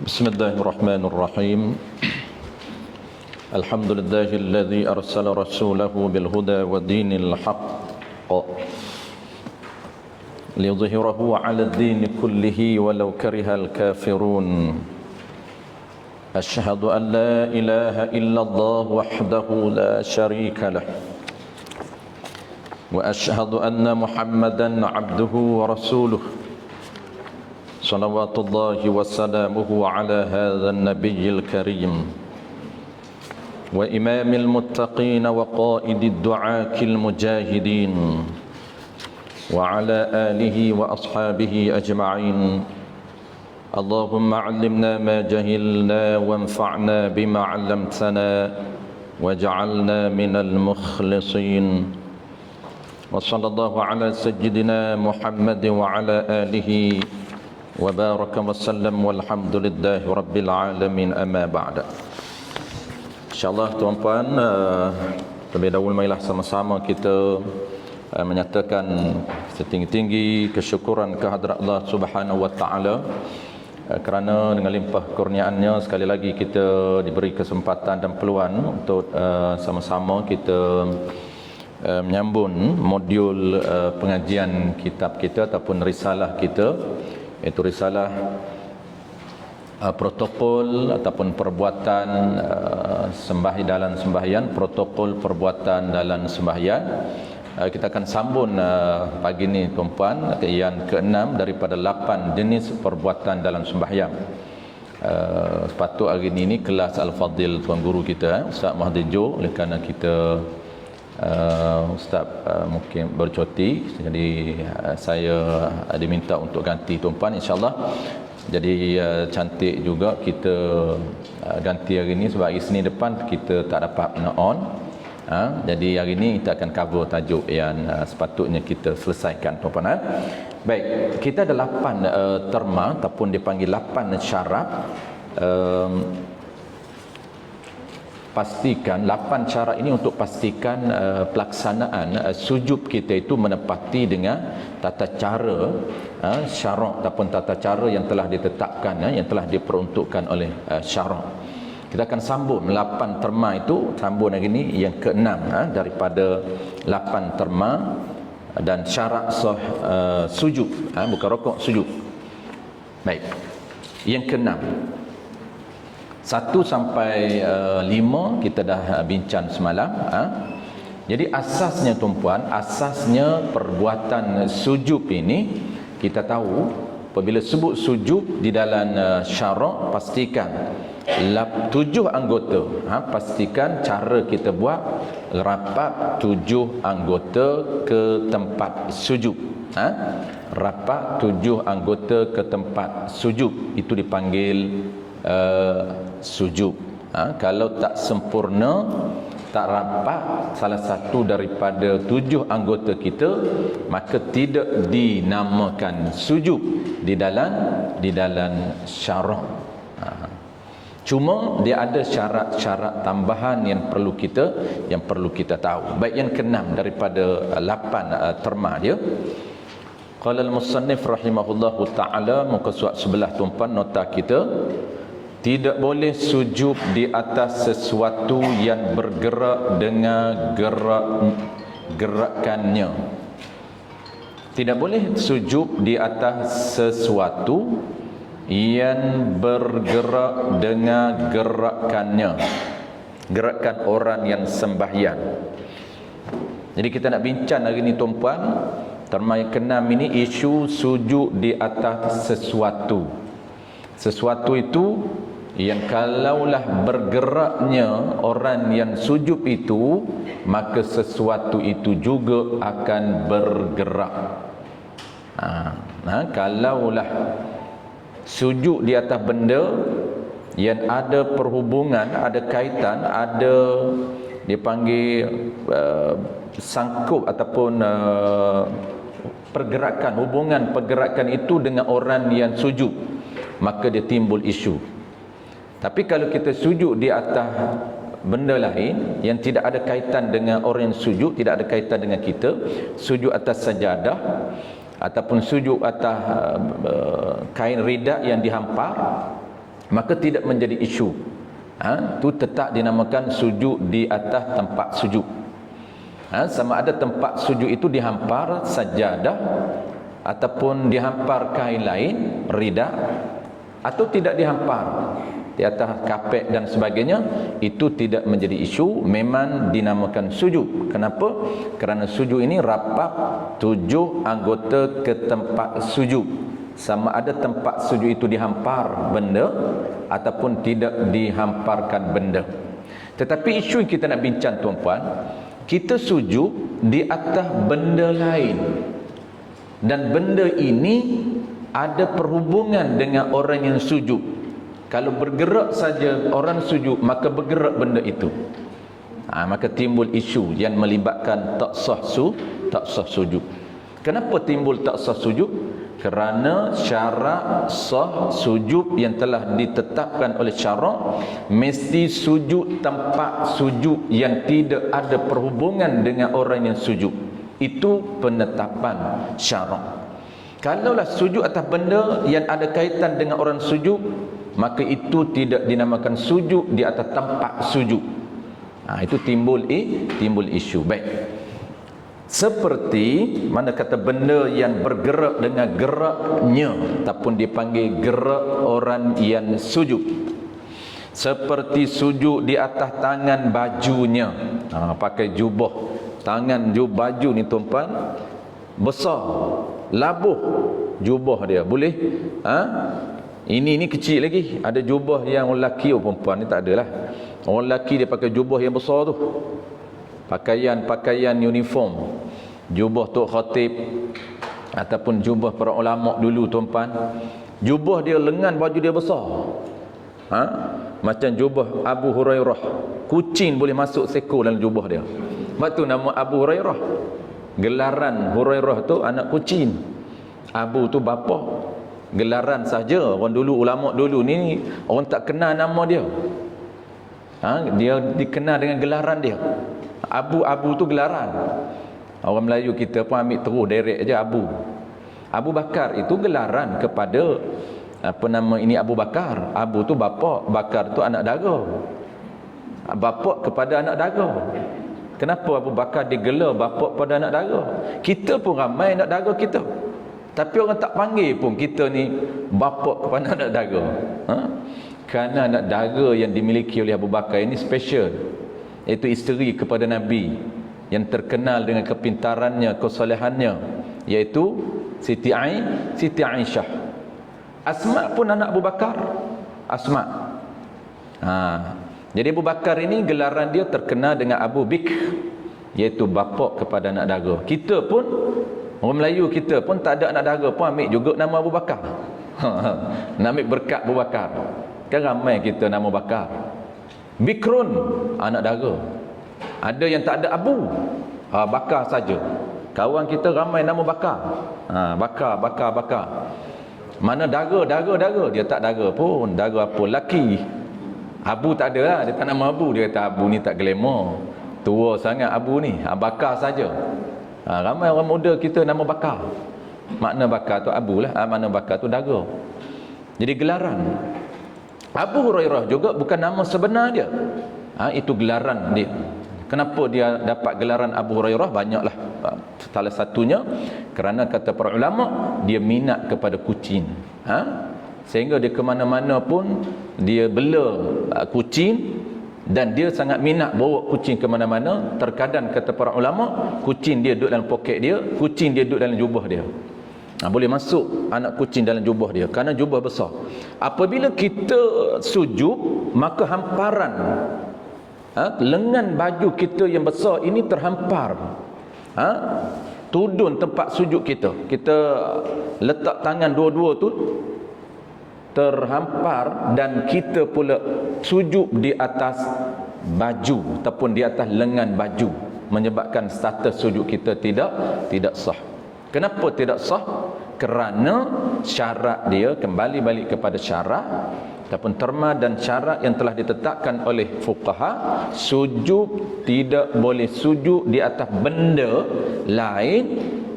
بسم الله الرحمن الرحيم. الحمد لله الذي أرسل رسوله بالهدى ودين الحق ليظهره على الدين كله ولو كره الكافرون. أشهد أن لا إله إلا الله وحده لا شريك له، وأشهد أن محمدا عبده ورسوله صلوات الله وسلامه على هذا النبي الكريم وإمام المتقين وقائد الدعاة المجاهدين وعلى آله وأصحابه أجمعين. اللهم علمنا ما جهلنا وانفعنا بما علمتنا واجعلنا من المخلصين. وصلى الله على سيدنا محمد وعلى آله وبارك وسلم والحمد لله رب العالمين. أما بعد. InsyaAllah tuan-puan, terlebih dahulu marilah sama-sama kita menyatakan setinggi-tinggi kesyukuran kehadrat Allah Subhanahu wa taala kerana dengan limpah kurniaannya sekali lagi kita diberi kesempatan dan peluang untuk sama-sama kita menyambung modul pengajian kitab kita ataupun risalah kita, iaitu risalah protokol ataupun perbuatan dalam sembahyang, protokol perbuatan dalam sembahyang. Kita akan sambung pagi ni tuan-puan yang ke-6 daripada 8 jenis perbuatan dalam sembahyang. Sepatut hari ni kelas Al-Fadil tuan guru kita Ustaz Mahathir Jo, oleh kerana kita Ustaz mungkin bercuti, jadi saya diminta untuk ganti tuan-puan insya-Allah. Jadi cantik juga kita ganti hari ni sebab hari Isnin depan kita tak dapat on. Jadi hari ni kita akan cover tajuk yang sepatutnya kita selesaikan tuan-puan. Baik, kita ada 8 terma ataupun dipanggil 8 syarat. Pastikan 8 cara ini untuk pastikan pelaksanaan sujud kita itu menepati dengan tata cara syarak ataupun tata cara yang telah ditetapkan, yang telah diperuntukkan oleh syarak. Kita akan sambung 8 terma itu, sambung hari ini yang ke-6 daripada 8 terma dan syarat sujud, bukan rokok, sujud. Baik, yang ke-6 1 sampai 5 kita dah bincang semalam. Jadi asasnya tuan-puan, asasnya perbuatan sujud ini kita tahu apabila sebut sujud di dalam syarak, pastikan 7 anggota. Pastikan cara kita buat rapat 7 anggota ke tempat sujud. Rapat 7 anggota ke tempat sujud itu dipanggil sujud. Kalau tak sempurna, tak rapat salah satu daripada 7 anggota kita, maka tidak dinamakan sujud di dalam syarak. Cuma dia ada syarat-syarat tambahan yang perlu kita tahu. Baik, yang ke-6 daripada 8 terma dia. Qala al-musannif rahimahullahu taala, muka surat sebelah tuan-puan nota kita, tidak boleh sujud di atas sesuatu yang bergerak dengan gerakannya. Tidak boleh sujud di atas sesuatu yang bergerak dengan gerakannya, gerakan orang yang sembahyang. Jadi kita nak bincang hari ni tuan-puan, terma yang ke-6 ini isu sujud di atas sesuatu. Sesuatu itu yang kalaulah bergeraknya orang yang sujud itu, maka sesuatu itu juga akan bergerak. Kalaulah sujud di atas benda yang ada perhubungan, ada kaitan, ada dipanggil sangkup ataupun pergerakan, hubungan pergerakan itu dengan orang yang sujud, maka dia timbul isu. Tapi kalau kita sujud di atas benda lain yang tidak ada kaitan dengan orang yang sujud, tidak ada kaitan dengan kita, sujud atas sajadah, ataupun sujud atas kain ridak yang dihampar, maka tidak menjadi isu. Itu tetap dinamakan sujud di atas tempat sujud. Sama ada tempat sujud itu dihampar sajadah ataupun dihampar kain lain, rida, atau tidak dihampar di atas kapet dan sebagainya, itu tidak menjadi isu, memang dinamakan sujud. Kenapa? Kerana sujud ini rapat 7 anggota ke tempat sujud. Sama ada tempat sujud itu dihampar benda ataupun tidak dihamparkan benda. Tetapi isu yang kita nak bincang tuan-puan, kita sujud di atas benda lain, dan benda ini ada perhubungan dengan orang yang sujud. Kalau bergerak saja orang sujud, maka bergerak benda itu. Maka timbul isu yang melibatkan tak sah sujud. Kenapa timbul tak sah sujud? Kerana syarat sah sujud yang telah ditetapkan oleh syarak, mesti sujud tempat sujud yang tidak ada perhubungan dengan orang yang sujud. Itu penetapan syarak. Kalaulah sujud atas benda yang ada kaitan dengan orang sujud, maka itu tidak dinamakan sujud di atas tempat sujud. Itu timbul isu. Baik. Seperti mana kata benda yang bergerak dengan geraknya, ataupun dipanggil gerak orang yang sujud. Seperti sujud di atas tangan bajunya. Pakai jubah. Tangan baju ni tuan-puan besar, labuh jubah dia. Boleh? Ini kecil lagi. Ada jubah yang orang lelaki, perempuan ni tak adalah. Orang lelaki dia pakai jubah yang besar tu. Pakaian uniform. Jubah Tok Khatib ataupun jubah para ulama dulu tuan-puan. Jubah dia lengan baju dia besar. Macam jubah Abu Hurairah. Kucing boleh masuk seekor dalam jubah dia. Sebab tu nama Abu Hurairah. Gelaran Hurairah tu anak kucing. Abu tu bapa. Gelaran saja. Orang dulu, ulama dulu ni orang tak kenal nama dia. Dia dikenal dengan gelaran dia. Abu tu gelaran. Orang Melayu kita pun ambil terus direct aja Abu. Abu Bakar itu gelaran kepada ini Abu Bakar. Abu tu bapa, Bakar tu anak dara. Bapa kepada anak dara. Kenapa Abu Bakar digelar bapa pada anak dara? Kita pun ramai anak dara kita. Tapi orang tak panggil pun kita ni bapa kepada anak dara. Kerana anak dara yang dimiliki oleh Abu Bakar ini special. Iaitu isteri kepada Nabi yang terkenal dengan kepintarannya, kesolehannya, iaitu Siti Aisyah. Asma pun anak Abu Bakar. Asma. Jadi Abu Bakar ini gelaran dia terkenal dengan Abu Bikr, iaitu bapa kepada anak dara. Kita pun, orang Melayu kita pun tak ada anak dara pun ambil juga nama Abu Bakar. Nak ambil berkat Abu Bakar. Kan ramai kita nama Bakar. Bikrun, anak dara. Ada yang tak ada Abu, Bakar saja. Kawan kita ramai nama Bakar. Bakar. Mana dara. Dia tak dara pun. Dara apa? Laki. Abu tak ada lah. Dia tak nama Abu. Dia kata Abu ni tak glamour. Tua sangat Abu ni. Bakar saja. Ramai orang muda kita nama Bakar. Makna Bakar tu Abu lah. Makna Bakar tu dara. Jadi gelaran. Abu Hurairah juga bukan nama sebenar dia. Itu gelaran dia. Kenapa dia dapat gelaran Abu Hurairah? Banyaklah. Salah satunya kerana kata para ulama, dia minat kepada kucing. Sehingga dia ke mana-mana pun dia bela kucing, dan dia sangat minat bawa kucing ke mana-mana. Terkadang kata para ulama, kucing dia duduk dalam poket dia, kucing dia duduk dalam jubah dia. Boleh masuk anak kucing dalam jubah dia kerana jubah besar. Apabila kita sujud, maka hamparan lengan baju kita yang besar ini terhampar. Tudun tempat sujud kita. Kita letak tangan dua-dua tu terhampar, dan kita pula sujud di atas baju ataupun di atas lengan baju, menyebabkan status sujud kita tidak sah. Kenapa tidak sah? Kerana syarat dia kembali balik kepada syarat ataupun terma dan syarat yang telah ditetapkan oleh fuqaha. Sujud tidak boleh sujud di atas benda lain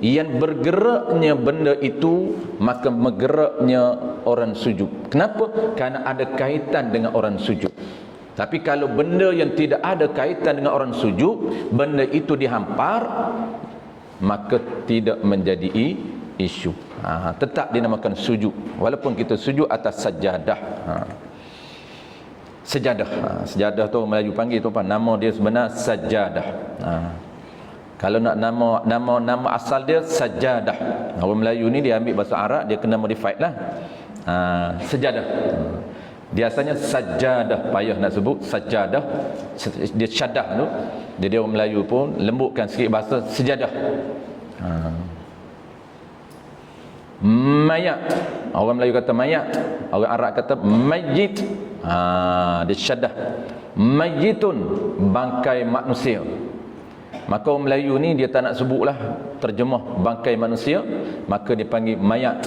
yang bergeraknya benda itu, maka bergeraknya orang sujud. Kenapa? Kerana ada kaitan dengan orang sujud. Tapi kalau benda yang tidak ada kaitan dengan orang sujud, benda itu dihampar, maka tidak menjadi isu. Tetap dinamakan sujud, walaupun kita sujud atas sajadah. Sejadah. Sejadah tu Melayu panggil tu apa? Nama dia sebenar sajadah. Kalau nak nama asal dia sajadah. Orang Melayu ni dia ambil bahasa Arab, dia kena modified lah. Sejadah. Biasanya sajadah, payah nak sebut sajadah. Dia syadah tu. Jadi orang Melayu pun lembutkan sikit bahasa sejadah. Mayat. Orang Melayu kata mayat, orang Arab kata mayyit. Dia syadah. Mayyitun, bangkai manusia. Maka orang Melayu ni dia tak nak sebutlah terjemah bangkai manusia, maka dia panggil mayat.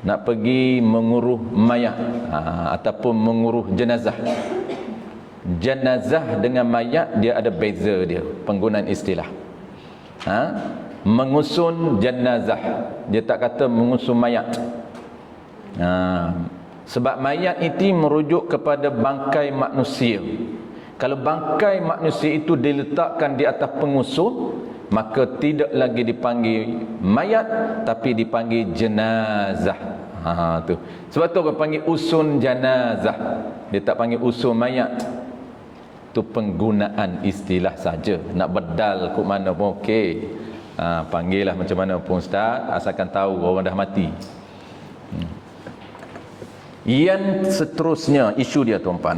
Nak pergi menguruh mayat, ataupun menguruh jenazah. Jenazah dengan mayat dia ada beza dia, penggunaan istilah. Mengusun jenazah, dia tak kata mengusun mayat. Sebab mayat itu merujuk kepada bangkai manusia. Kalau bangkai manusia itu diletakkan di atas pengusun, maka tidak lagi dipanggil mayat, tapi dipanggil jenazah. Tu. Sebab tu orang panggil usun jenazah. Dia tak panggil usun mayat. Tu penggunaan istilah saja. Nak bedal ke mana pun okey. Panggillah macam mana pun ustaz, asalkan tahu orang dah mati. Yang seterusnya isu dia tuan-tuan,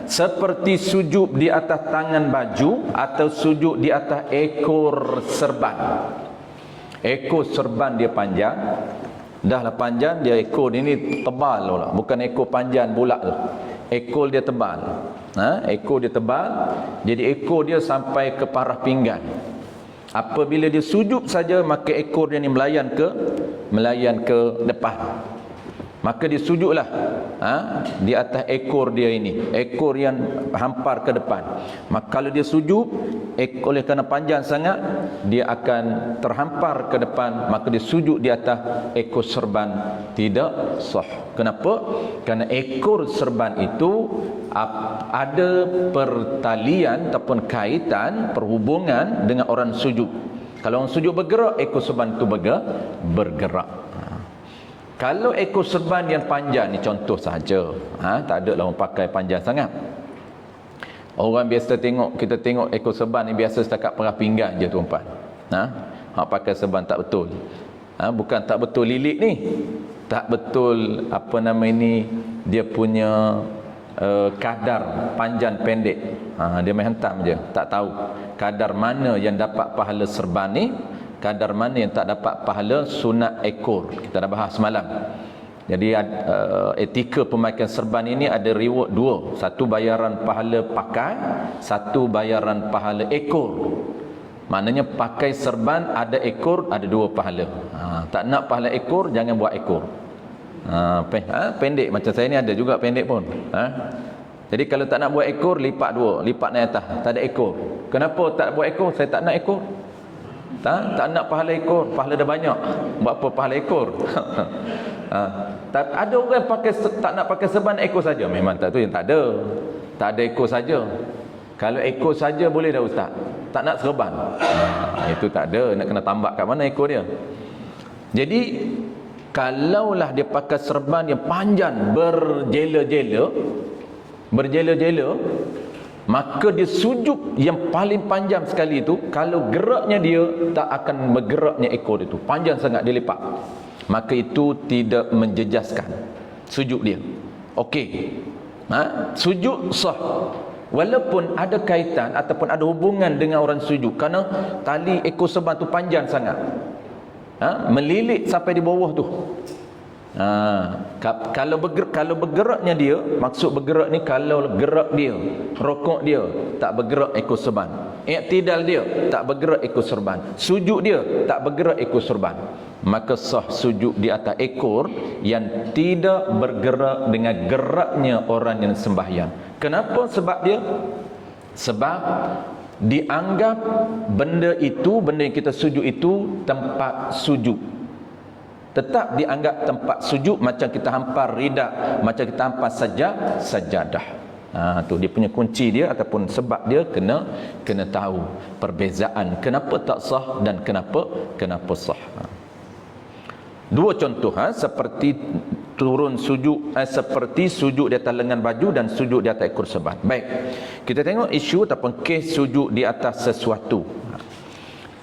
seperti sujud di atas tangan baju atau sujud di atas ekor serban. Ekor serban dia panjang, dahlah panjang, dia ekor ini tebal pula, bukan ekor panjang bulat tu. Ekor dia tebal. Ekor dia tebal, jadi ekor dia sampai ke parah pinggang. Apabila dia sujud saja, maka ekor dia ni melayan ke depan. Maka dia sujudlah di atas ekor dia ini, ekor yang hampar ke depan. Maka kalau dia sujud, oleh kerana panjang sangat, dia akan terhampar ke depan, maka dia sujud di atas ekor serban, tidak sah. Kenapa? Kerana ekor serban itu ada pertalian ataupun kaitan, perhubungan dengan orang sujud. Kalau orang sujud bergerak, ekor serban itu bergerak. Kalau ekor serban yang panjang ni contoh saja, tak ada lah orang pakai panjang sangat. Orang biasa kita tengok ekor serban ni biasa setakat perah pinggang je tuan-tuan. Hak pakai serban tak betul. Bukan tak betul lilit ni. Tak betul dia punya kadar panjang pendek. Dia main hentam je, tak tahu kadar mana yang dapat pahala serban ni, kadar mana yang tak dapat pahala sunat ekor. Kita dah bahas semalam. Jadi etika pemakaian serban ini ada reward dua. Satu bayaran pahala pakai, satu bayaran pahala ekor. Maknanya pakai serban ada ekor, ada dua pahala. Tak nak pahala ekor, jangan buat ekor. Pendek macam saya ni ada juga pendek pun. Jadi kalau tak nak buat ekor, lipat dua, lipat naik atas, tak ada ekor. Kenapa tak buat ekor? Saya tak nak ekor. Tak nak pahala ekor, pahala dah banyak. Buat apa pahala ekor? Ada orang tak nak pakai serban ekor saja. Memang tak tu yang tak ada. Tak ada ekor saja. Kalau ekor saja boleh dah ustaz. Tak nak serban. Itu tak ada, nak kena tambah kat mana ekor dia. Jadi kalaulah dia pakai serban yang panjang berjela-jela, maka dia sujud yang paling panjang sekali itu, kalau geraknya dia tak akan bergeraknya ekor itu, panjang sangat dia lipat, maka itu tidak menjejaskan sujud dia. Okey, sujud sah walaupun ada kaitan ataupun ada hubungan dengan orang sujud, kerana tali ekor serban tu panjang sangat, melilit sampai di bawah tu. Kalau bergeraknya dia, maksud bergerak ni kalau gerak dia, rokok dia tak bergerak ekor serban, i'tidal dia tak bergerak ekor serban, sujud dia tak bergerak ekor serban, maka sah sujud di atas ekor yang tidak bergerak dengan geraknya orang yang sembahyang. Kenapa? Sebab dianggap benda itu, benda yang kita sujud itu tempat sujud. Tetap dianggap tempat sujud, macam kita hampar ridak, macam kita hampar sajadah. Tu dia punya kunci dia ataupun sebab dia kena tahu perbezaan kenapa tak sah dan kenapa sah. Dua contoh seperti turun sujud, seperti sujud di atas lengan baju dan sujud di atas ekor serban. Baik, kita tengok isu ataupun kes sujud di atas sesuatu.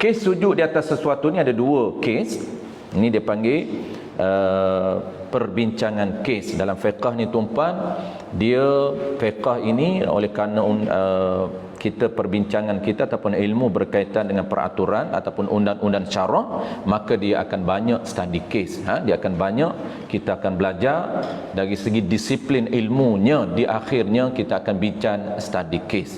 Kes sujud di atas sesuatu ni ada dua kes. Ini dia panggil perbincangan kes dalam fiqh ni tuan-puan. Dia fiqh ini oleh kerana kita perbincangan kita ataupun ilmu berkaitan dengan peraturan ataupun undang-undang syarak, maka dia akan banyak study case. Dia akan banyak, kita akan belajar dari segi disiplin ilmunya. Di akhirnya kita akan bincang study case.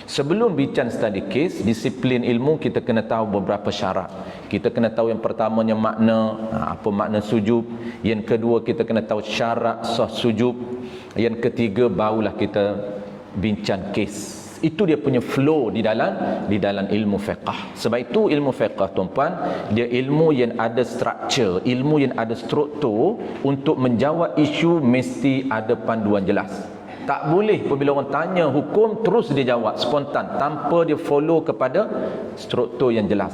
Sebelum bincang study case, disiplin ilmu kita kena tahu beberapa syarat. Kita kena tahu yang pertamanya makna, apa makna sujud. Yang kedua kita kena tahu syarat sah sujud. Yang ketiga barulah kita bincang case. Itu dia punya flow di dalam ilmu fiqh. Sebab itu ilmu fiqh tuan-puan, dia ilmu yang ada structure, ilmu yang ada struktur. Untuk menjawab isu mesti ada panduan jelas. Tak boleh apabila orang tanya hukum terus dia jawab spontan tanpa dia follow kepada struktur yang jelas.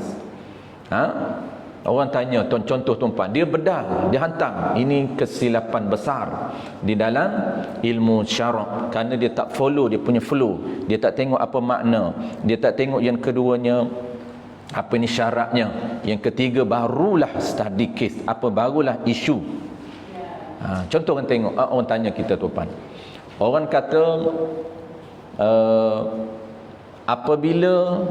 Orang tanya, contoh tuan-puan, dia bedal, dia hantam. Ini kesilapan besar di dalam ilmu syarak kerana dia tak follow dia punya flow. Dia tak tengok apa makna, dia tak tengok yang keduanya apa ini syaratnya. Yang ketiga barulah study case, apa barulah isu. Contoh orang tengok, orang tanya kita tuan-puan. Orang kata apabila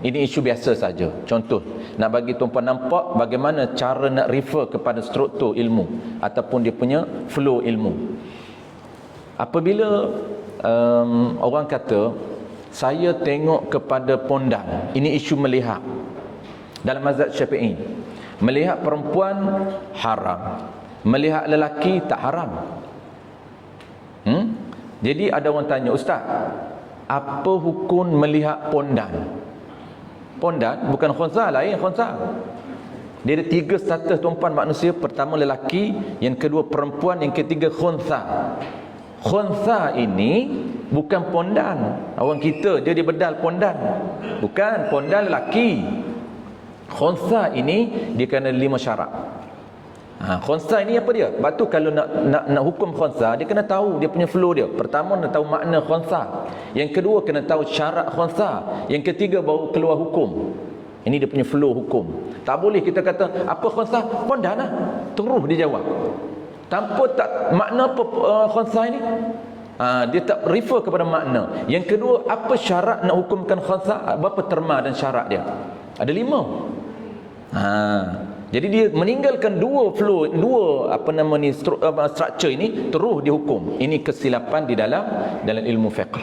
ini isu biasa saja. Contoh, nak bagi tuan-puan nampak bagaimana cara nak refer kepada struktur ilmu ataupun dia punya flow ilmu. Apabila orang kata saya tengok kepada pondan, ini isu melihat. Dalam mazhab Syafi'i, melihat perempuan haram, melihat lelaki tak haram. Jadi ada orang tanya, ustaz, apa hukum melihat pondan? Pondan bukan khunsa, lain khunsa. Dia ada tiga status tuan-puan manusia. Pertama lelaki, yang kedua perempuan, yang ketiga khunsa. Khunsa ini bukan pondan. Orang kita dia bedal pondan. Bukan, pondan lelaki. Khunsa ini dia kena 5 syarat. Khunsa ini apa dia? Sebab tu kalau nak hukum khunsa, dia kena tahu dia punya flow dia. Pertama kena tahu makna khunsa. Yang kedua kena tahu syarat khunsa. Yang ketiga baru keluar hukum. Ini dia punya flow hukum. Tak boleh kita kata apa khunsa? Pondan lah. Terus dia jawab. Tanpa tak makna apa khunsa ini? Dia tak refer kepada makna. Yang kedua, apa syarat nak hukumkan khunsa? Berapa terma dan syarat dia? Ada 5. Jadi dia meninggalkan dua flow, dua structure ini, terus dihukum. Ini kesilapan di dalam ilmu fiqh.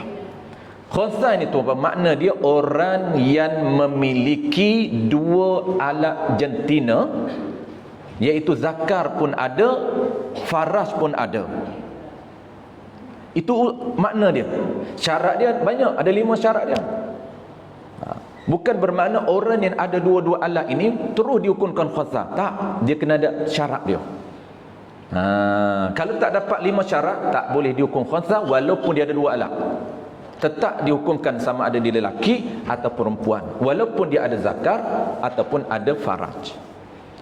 Khunsa ini tuan-tuan, makna dia orang yang memiliki 2 alat jantina, iaitu zakar pun ada, faras pun ada. Itu makna dia. Syarat dia banyak, ada 5 syarat dia. Bukan bermakna orang yang ada 2 alat ini terus dihukumkan khunsa. Tak, dia kena ada syarat dia. Kalau tak dapat 5 syarat, tak boleh dihukum khunsa walaupun dia ada 2 alat. Tetap dihukumkan sama ada dia lelaki atau perempuan, walaupun dia ada zakar ataupun ada faraj.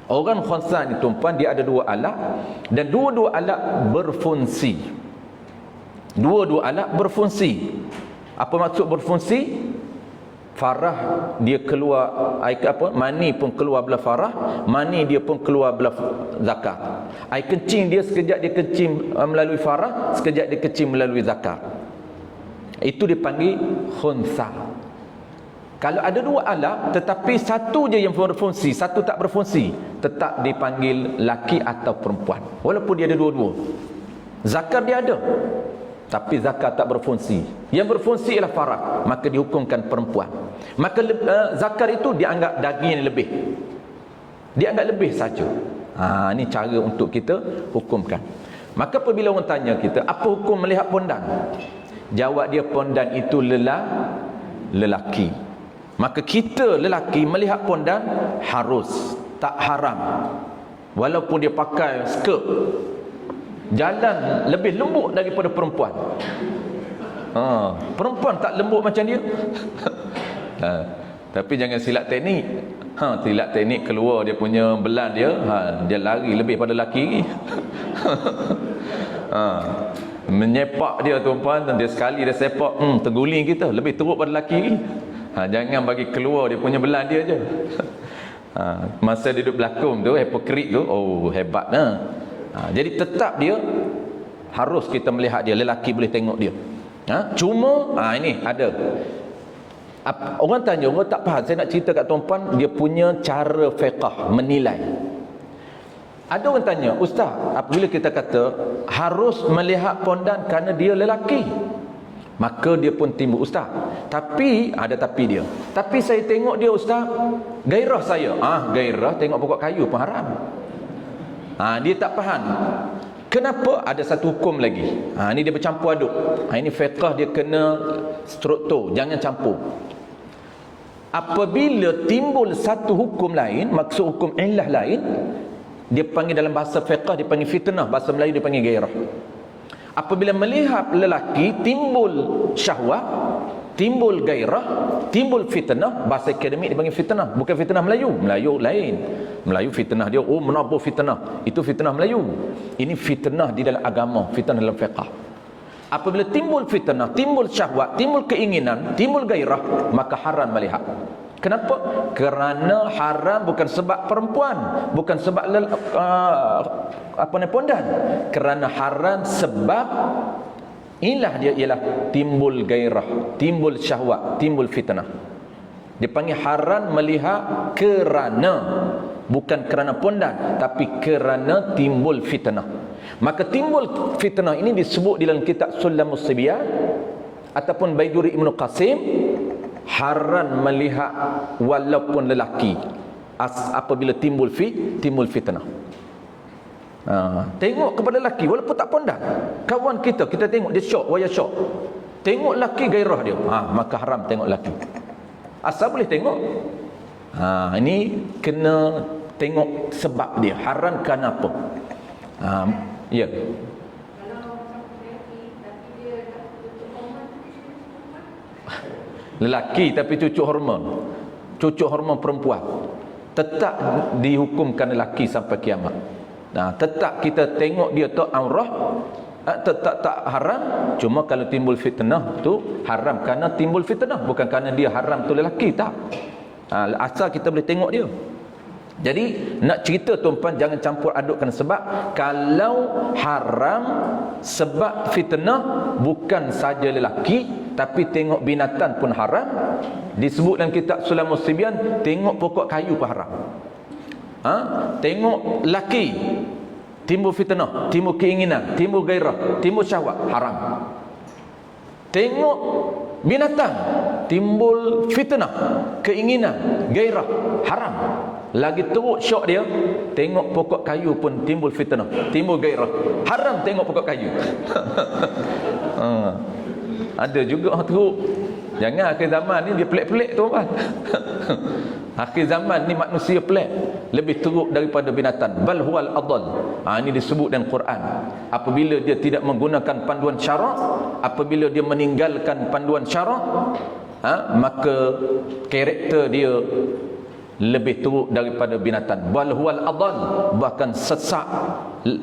Orang khunsa ni tuan-puan, dia ada 2 alat dan 2 alat berfungsi. 2 alat berfungsi. Apa maksud berfungsi? Farah dia keluar mani pun keluar belah farah, mani dia pun keluar belah zakat. Air kencing dia sekejap dia kencing melalui farah, sekejap dia kencing melalui zakat. Itu dipanggil khunsa. Kalau ada 2 alat tetapi satu je yang berfungsi, satu tak berfungsi, tetap dipanggil laki atau perempuan walaupun dia ada 2. Zakar dia ada, tapi zakat tak berfungsi. Yang berfungsi ialah farah, maka dihukumkan perempuan. Maka zakar itu dianggap daging yang lebih. Dianggap lebih saja. Ini cara untuk kita hukumkan. Maka apabila orang tanya kita, apa hukum melihat pondan? Jawab dia, pondan itu lelaki. Maka kita lelaki melihat pondan harus, tak haram. Walaupun dia pakai skirt, jalan lebih lembut daripada perempuan. Perempuan tak lembut macam dia. Tapi jangan silap teknik. Silap teknik keluar dia punya belan dia, dia lari lebih pada lelaki. Menyepak dia tuan-puan, dia sekali dia sepak, terguling kita, lebih teruk pada lelaki. Jangan bagi keluar dia punya belan dia je. Masa dia duduk berlakon tu, hipokrit tu, oh hebat nah. Jadi tetap dia harus kita melihat dia, lelaki boleh tengok dia. Cuma ini ada orang tanya, orang tak faham. Saya nak cerita kat tuan-puan dia punya cara fiqh menilai. Ada orang tanya, ustaz, apabila kita kata harus melihat pondan kerana dia lelaki, maka dia pun timbul, ustaz, tapi ada tapi dia. Tapi saya tengok dia, ustaz, gairah saya. Gairah tengok pokok kayu pun haram. Dia tak faham. Kenapa? Ada satu hukum lagi. Ini dia bercampur aduk. Ini fiqh dia kena struktur, jangan campur. Apabila timbul satu hukum lain, maksud hukum illah lain, dia panggil dalam bahasa fiqh dia panggil fitnah, bahasa Melayu dia panggil gairah. Apabila melihat lelaki timbul syahwat, timbul gairah, timbul fitnah, bahasa akademik dia panggil fitnah, bukan fitnah Melayu. Melayu lain. Melayu fitnah dia, menabur fitnah. Itu fitnah Melayu. Ini fitnah di dalam agama, fitnah dalam fiqh. Apabila timbul fitnah, timbul syahwat, timbul keinginan, timbul gairah, maka haram melihat. Kenapa? Kerana haram bukan sebab perempuan, bukan sebab pondan. Kerana haram sebab ilah dia ialah timbul gairah, timbul syahwat, timbul fitnah. Dia panggil haram melihat kerana, bukan kerana pondan, tapi kerana timbul fitnah. Maka timbul fitnah ini disebut di dalam kitab Sulamus Sibyan ataupun Baiduri Ibnu Qasim, haram melihat walaupun lelaki apabila timbul fitnah. Tengok kepada lelaki walaupun tak pondan. Kawan kita tengok dia syok, waya syok, tengok lelaki gairah dia, maka haram tengok lelaki. Asal boleh tengok, ini kena tengok sebab dia haram kerana apa. Ya. Lelaki tapi cucuk hormon perempuan, tetap dihukumkan lelaki sampai kiamat. Tetap kita tengok dia tu aurah, tetap tak haram. Cuma kalau timbul fitnah tu haram kerana timbul fitnah, bukan kerana dia haram tu lelaki, tak. Asal kita boleh tengok dia. Jadi nak cerita tuan-puan, jangan campur adukkan sebab. Kalau haram sebab fitnah, bukan saja lelaki, tapi tengok binatang pun haram. Disebut dalam kitab Sulamus Sibyan, tengok pokok kayu pun haram. Tengok lelaki timbul fitnah, timbul keinginan, timbul gairah, timbul syahwat, haram. Tengok binatang timbul fitnah, keinginan, gairah, haram. Lagi teruk syok dia, tengok pokok kayu pun timbul fitnah, timbul gairah, haram tengok pokok kayu. Ada juga orang teruk. Jangan akhir zaman ni dia pelik-pelik tu kan. Akhir zaman ni manusia pelik, lebih teruk daripada binatang. Bal huwal adall. Ini disebut dalam Quran. Apabila dia tidak menggunakan panduan syarak, apabila dia meninggalkan panduan syarak, maka karakter dia lebih teruk daripada binatang. Bal huwal adall, bahkan sesak,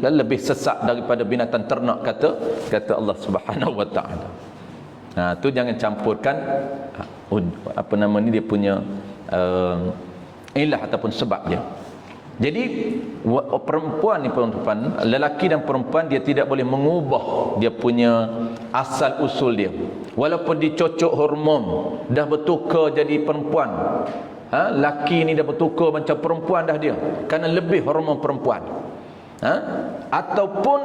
lebih sesak daripada binatang ternak, kata Allah Subhanahu wa taala. Tu jangan campurkan dia punya ilah ataupun sebab dia. Jadi perempuan ni, perempuan, lelaki dan perempuan, dia tidak boleh mengubah dia punya asal usul dia. Walaupun dicocok hormon, dah bertukar jadi perempuan, laki ni dah bertukar macam perempuan dah dia, kerana lebih hormon perempuan. Ataupun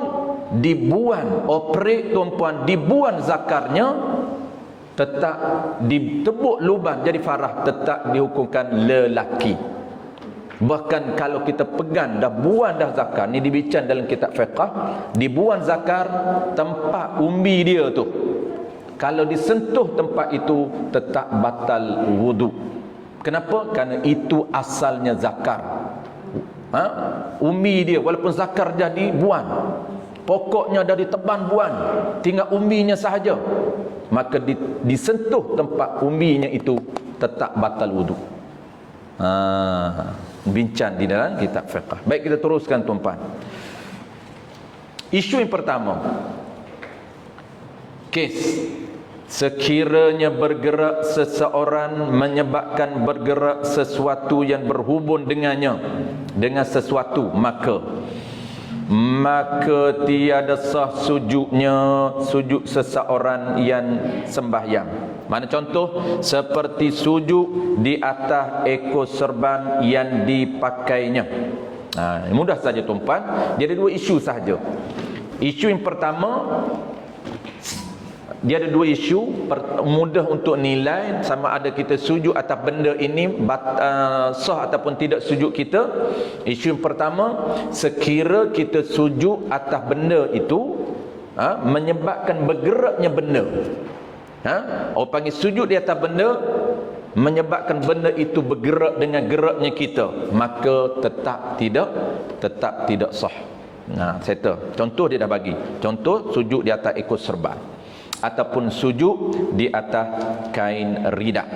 dibuang, operate perempuan, dibuang zakarnya, tetap ditebuk lubang jadi farah, tetap dihukumkan lelaki. Bahkan kalau kita pegang dah buang dah zakar, ni dibincang dalam kitab fiqh, dibuang zakar tempat umbi dia tu, Kalau disentuh tempat itu tetap batal wudu. Kenapa? Kerana itu asalnya zakar. Umi dia walaupun zakar jadi buan, pokoknya dari teban buan, tinggal uminya sahaja, maka disentuh tempat uminya itu tetap batal wudu. Bincang di dalam kitab fiqh. Baik, kita teruskan tuan-tuan. Isu yang pertama, kes sekiranya bergerak seseorang menyebabkan bergerak sesuatu yang berhubung dengannya, dengan sesuatu, maka tiada sah sujudnya, sujud seseorang yang sembahyang. Mana contoh? Seperti sujud di atas ekor serban yang dipakainya. Mudah saja tuan-tuan. Dia ada dua isu sahaja. Isu yang pertama, dia ada dua isu. Mudah untuk nilai sama ada kita sujud atas benda ini sah ataupun tidak sujud kita. Isu yang pertama, sekira kita sujud atas benda itu menyebabkan bergeraknya benda. Orang panggil sujud di atas benda menyebabkan benda itu bergerak dengan geraknya kita, maka tetap tidak sah. Settle. Contoh dia dah bagi. Contoh sujud di atas ekor serban ataupun sujud di atas kain ridak.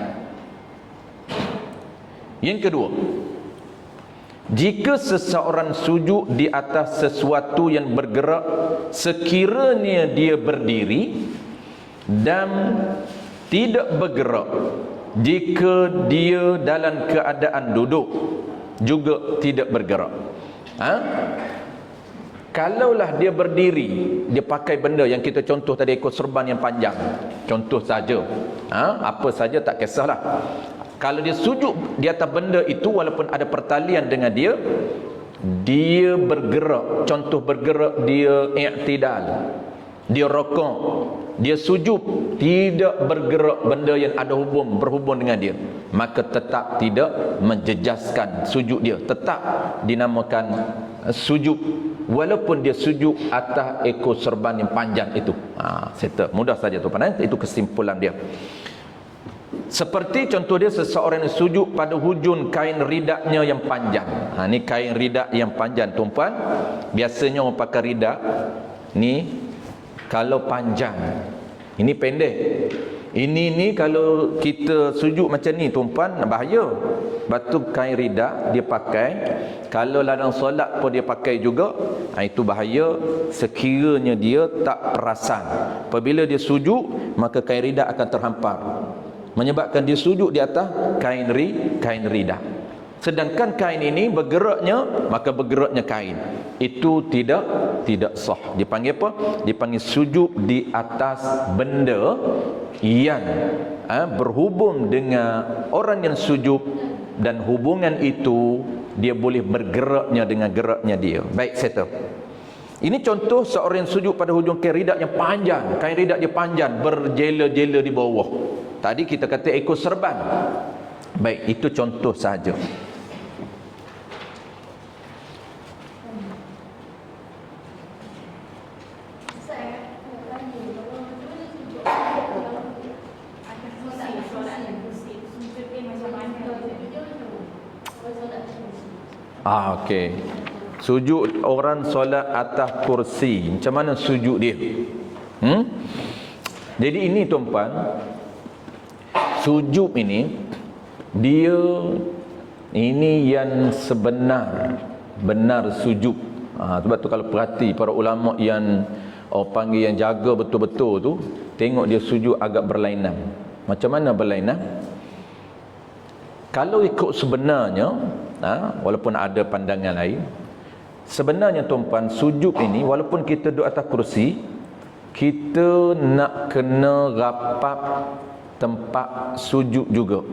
Yang kedua, jika seseorang sujud di atas sesuatu yang bergerak sekiranya dia berdiri dan tidak bergerak, jika dia dalam keadaan duduk juga tidak bergerak. Kalaulah dia berdiri, dia pakai benda yang kita contoh tadi, ekor serban yang panjang, contoh saja, apa saja tak kisahlah. Kalau dia sujud di atas benda itu walaupun ada pertalian dengan dia bergerak, contoh bergerak, dia i'tidal, dia rokok, dia sujud, tidak bergerak benda yang ada berhubung dengan dia, maka tetap tidak menjejaskan sujud dia, tetap dinamakan sujud walaupun dia sujud atas ekor serban yang panjang itu. Settle. Mudah saja tuan-tuan, itu kesimpulan dia. Seperti contoh dia, seseorang yang sujud pada hujung kain ridaknya yang panjang. Ni kain ridak yang panjang tuan-tuan. Biasanya orang pakai ridak ni kalau panjang, ini pendek. Ini kalau kita sujud macam ni tuan-tuan, bahaya. Batu kain ridak dia pakai, kalau ladang solat pun dia pakai juga, itu bahaya sekiranya dia tak perasan. Apabila dia sujud, maka kain ridak akan terhampar, menyebabkan dia sujud di atas kain ridak. Sedangkan kain ini bergeraknya, maka bergeraknya kain itu tidak sah. Dipanggil apa? Dipanggil sujud di atas benda yang berhubung dengan orang yang sujud, dan hubungan itu dia boleh bergeraknya dengan geraknya dia. Baik, settle. Ini contoh seorang yang sujud pada hujung kain ridak yang panjang. Kain ridak dia panjang, berjela-jela di bawah. Tadi kita kata ekor serban. Baik, itu contoh sahaja. Okey. Sujud orang solat atas kursi, macam mana sujud dia? Jadi ini tuan-tuan, sujud ini dia ini yang benar sujud. Sebab tu kalau perhati para ulama yang orang panggil yang jaga betul-betul tu, tengok dia sujud agak berlainan. Macam mana berlainan? Kalau ikut sebenarnya, walaupun ada pandangan lain, sebenarnya tuan-tuan, sujud ini walaupun kita duduk atas kursi, kita nak kena rapat tempat sujud juga.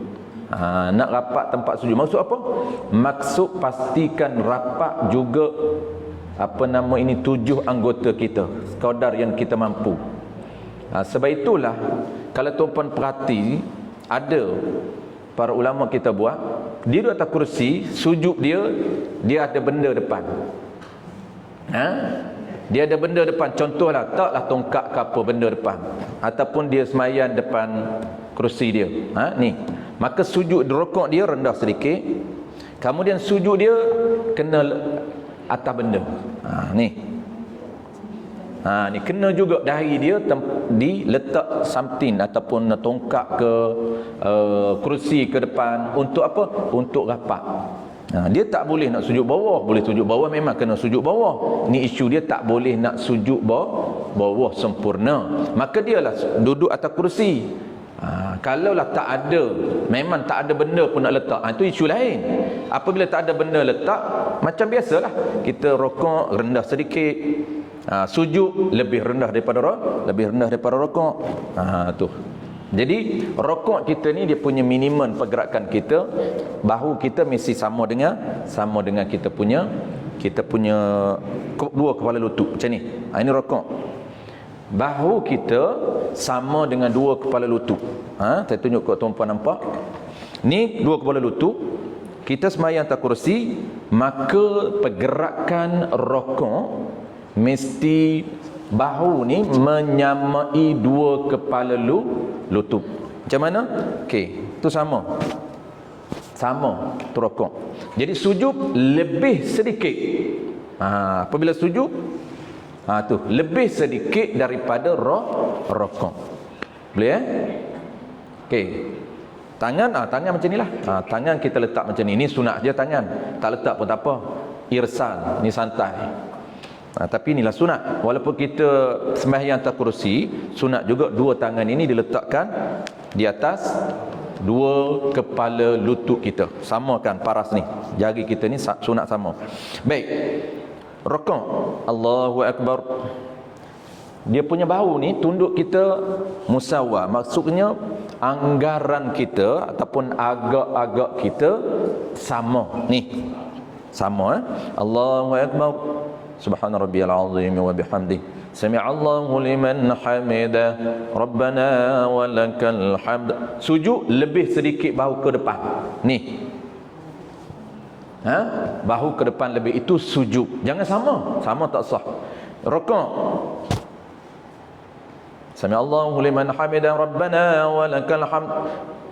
Nak rapat tempat sujud. Maksud apa? Maksud pastikan rapat juga ini 7 anggota kita, sekadar yang kita mampu. Sebab itulah kalau tuan-tuan perhati, ada para ulama kita buat, dia duduk atas kursi, sujud dia ada benda depan. Dia ada benda depan, contohlah taklah tongkat ke apa benda depan. ataupun dia semayang depan kerusi dia, ni, maka sujud rukuk dia rendah sedikit, kemudian sujud dia kena atas benda. Ni kena juga dahi dia diletak something ataupun tongkat ke kerusi ke depan. Untuk apa? Untuk rapat. Dia tak boleh nak sujud bawah. Boleh sujud bawah, memang kena sujud bawah. Ni isu dia tak boleh nak sujud bawah sempurna. Maka dialah duduk atas kerusi. Kalaulah tak ada, memang tak ada benda pun nak letak, itu isu lain. Apabila tak ada benda letak, macam biasalah, kita rokok rendah sedikit, sujud lebih rendah daripada rokok. Tu. Jadi rokok kita ni dia punya minimum pergerakan kita, bahu kita mesti sama dengan kita punya dua kepala lutut macam ni. Ini rokok. Bahu kita sama dengan dua kepala lutut. Saya tunjuk kat tuan-puan nampak. Ni dua kepala lutut. Kita semayang atas kursi, maka pergerakan rokok mesti bahu ni menyamai dua kepala lutut. Macam mana? Okey, tu sama. Sama tu rokok. Jadi sujud lebih sedikit. Apabila sujud tu lebih sedikit daripada rokok. Boleh okey. Tangan macam inilah. Tangan kita letak macam ni. Ini sunat je tangan. Tak letak pun tak apa. Irsal, ni santai. Tapi inilah sunat. Walaupun kita sembahyang atas kerusi, sunat juga dua tangan ini diletakkan di atas dua kepala lutut kita. Samakan paras ni. Jari kita ni sunat sama. Baik. Rukuk, Allahu Akbar. Dia punya bahu ni, tunduk kita musawa. Maksudnya anggaran kita ataupun agak-agak kita sama. Ni sama. Allahu Akbar. Subhana rabbiyal azim wa bihamdi. Sami'allahu liman hamidah. Rabbana walakal hamd. Sujud lebih sedikit bahu ke depan. Ni. Bahu ke depan lebih, itu sujud. Jangan sama tak sah. Rukuk, Sami'allahu liman hamidah Rabbana walakal hamd.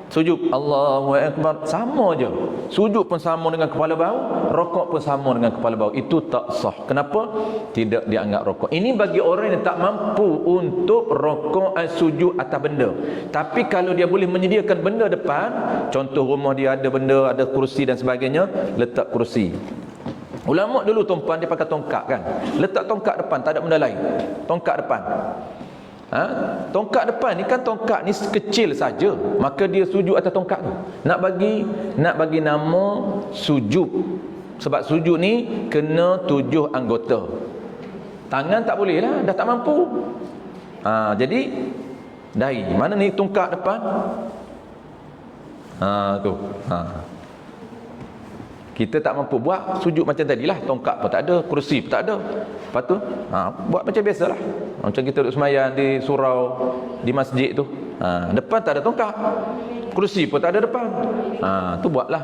Sujud, Allahu Akbar. Sama je. Sujud pun sama dengan kepala bahu, rukuk pun sama dengan kepala bahu. Itu tak sah. Kenapa? Tidak dianggap rukuk. Ini bagi orang yang tak mampu untuk rukuk sujud atas benda. Tapi kalau dia boleh menyediakan benda depan, contoh rumah dia ada benda, ada kerusi dan sebagainya, letak kerusi. Ulama dulu tuan-puan dia pakai tongkat kan. Letak tongkat depan, tak ada benda lain. Tongkat depan. Tongkat depan ni kan, tongkat ni kecil saja, maka dia sujud atas tongkat tu. Nak bagi nama sujud. Sebab sujud ni kena 7 anggota. Tangan tak boleh lah, dah tak mampu. Jadi dahi. Mana ni tongkat depan? Tu. Kita tak mampu buat sujud macam tadilah, tongkat pun tak ada, kerusi pun tak ada. Lepas tu buat macam biasalah. Macam kita duduk semayang di surau, di masjid tu. Depan tak ada tongkat, kerusi pun tak ada depan. Tu buatlah.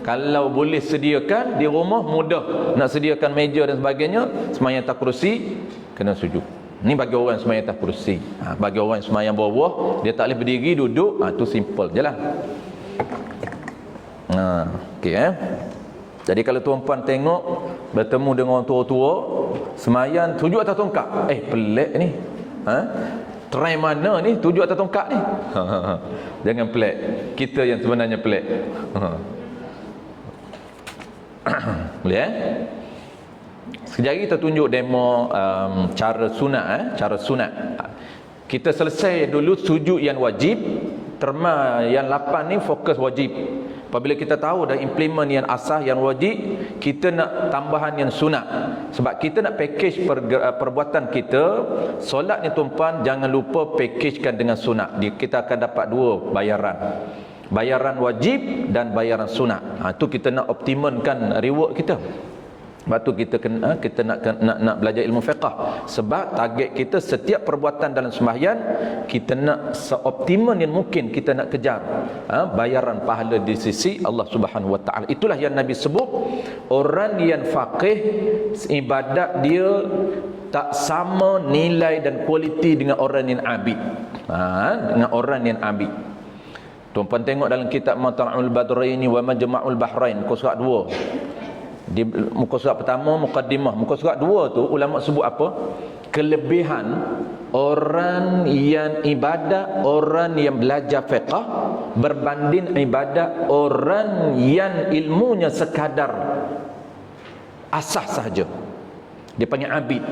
Kalau boleh sediakan di rumah, mudah nak sediakan meja dan sebagainya. Semayang atas kerusi kena sujud. Ni bagi orang semayang atas kerusi. Bagi orang semayang bawah, dia tak boleh berdiri, duduk, tu simple je lah. Okey. Jadi kalau tuan-puan tengok bertemu dengan orang tua-tua semayang sujud atas tongkat, pelik ni. Try mana ni sujud atas tongkat ni? Jangan pelik. Kita yang sebenarnya pelik. Boleh sekejap lagi kita tunjuk demo cara sunat. Kita selesai dulu sujud yang wajib. Terma yang 8 ni fokus wajib. Apabila kita tahu dah implement yang asah, yang wajib, kita nak tambahan yang sunat. Sebab kita nak package perbuatan kita. Solat ni tuan-puan, jangan lupa packagekan dengan sunat. Kita akan dapat 2 bayaran. Bayaran wajib dan bayaran sunat. Itu kita nak optimalkan reward kita. Sebab tu kita nak belajar ilmu fiqh, sebab target kita setiap perbuatan dalam sembahyang kita nak seoptimal yang mungkin kita nak kejar bayaran pahala di sisi Allah Subhanahu wa taala. Itulah yang Nabi sebut, orang yang faqih ibadat dia tak sama nilai dan kualiti dengan orang yang abid. Dengan orang yang abid. Tuan-puan tengok dalam kitab Mata'ul Badraini wa Majma'ul Bahrain, muka surat 2. Di muka surat pertama, mukaddimah. Muka surat 2 tu ulama sebut apa? Kelebihan orang yang ibadat, orang yang belajar fiqh berbanding ibadat orang yang ilmunya sekadar asas sahaja. Dia panggil abid.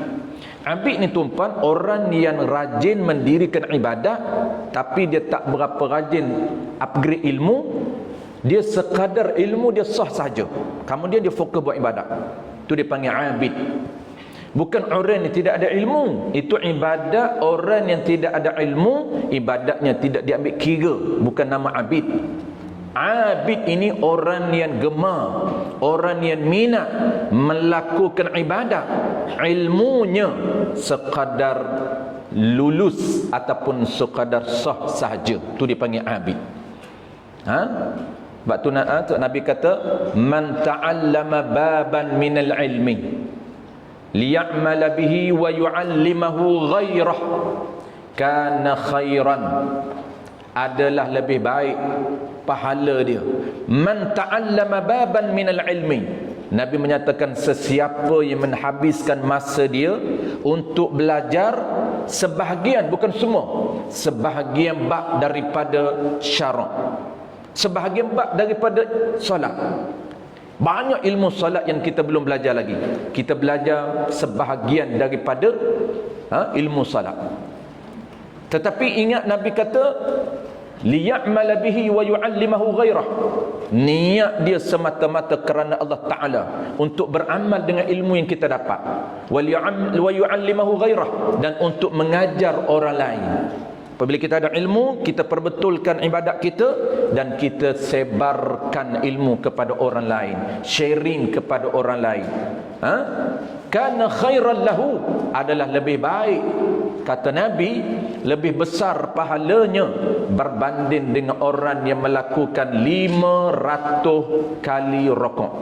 Abid ni tuan-puan, orang yang rajin mendirikan ibadat tapi dia tak berapa rajin upgrade ilmu. Dia sekadar ilmu dia sah saja, kemudian dia fokus buat ibadat. Itu dia panggil abid. Bukan orang yang tidak ada ilmu. Itu ibadat orang yang tidak ada ilmu, ibadatnya tidak diambil kira, bukan nama abid. Abid ini orang yang gemar, orang yang minat melakukan ibadat, ilmunya sekadar lulus ataupun sekadar sah sahaja. Itu dipanggil abid. Sebab tu Nabi kata, man ta'allama baban minal ilmi liya'mala bihi wa yu'allimahu ghairah kana khairan. Adalah lebih baik pahala dia. Man ta'allama baban minal ilmi, Nabi menyatakan sesiapa yang menghabiskan masa dia untuk belajar sebahagian, bukan semua, sebahagian bab daripada syarak, sebahagian bab daripada solat. Banyak ilmu solat yang kita belum belajar lagi. Kita belajar sebahagian daripada ilmu solat. Tetapi ingat Nabi kata liya'mala bihi wa yu'allimahu ghairah. Niat dia semata-mata kerana Allah Ta'ala, untuk beramal dengan ilmu yang kita dapat. Wa yu'allimahu ghairah, dan untuk mengajar orang lain. Apabila kita ada ilmu, kita perbetulkan ibadat kita dan kita sebarkan ilmu kepada orang lain, sharing kepada orang lain. Kana khairan lahu, adalah lebih baik, kata Nabi, lebih besar pahalanya berbanding dengan orang yang melakukan 500 kali rakaat.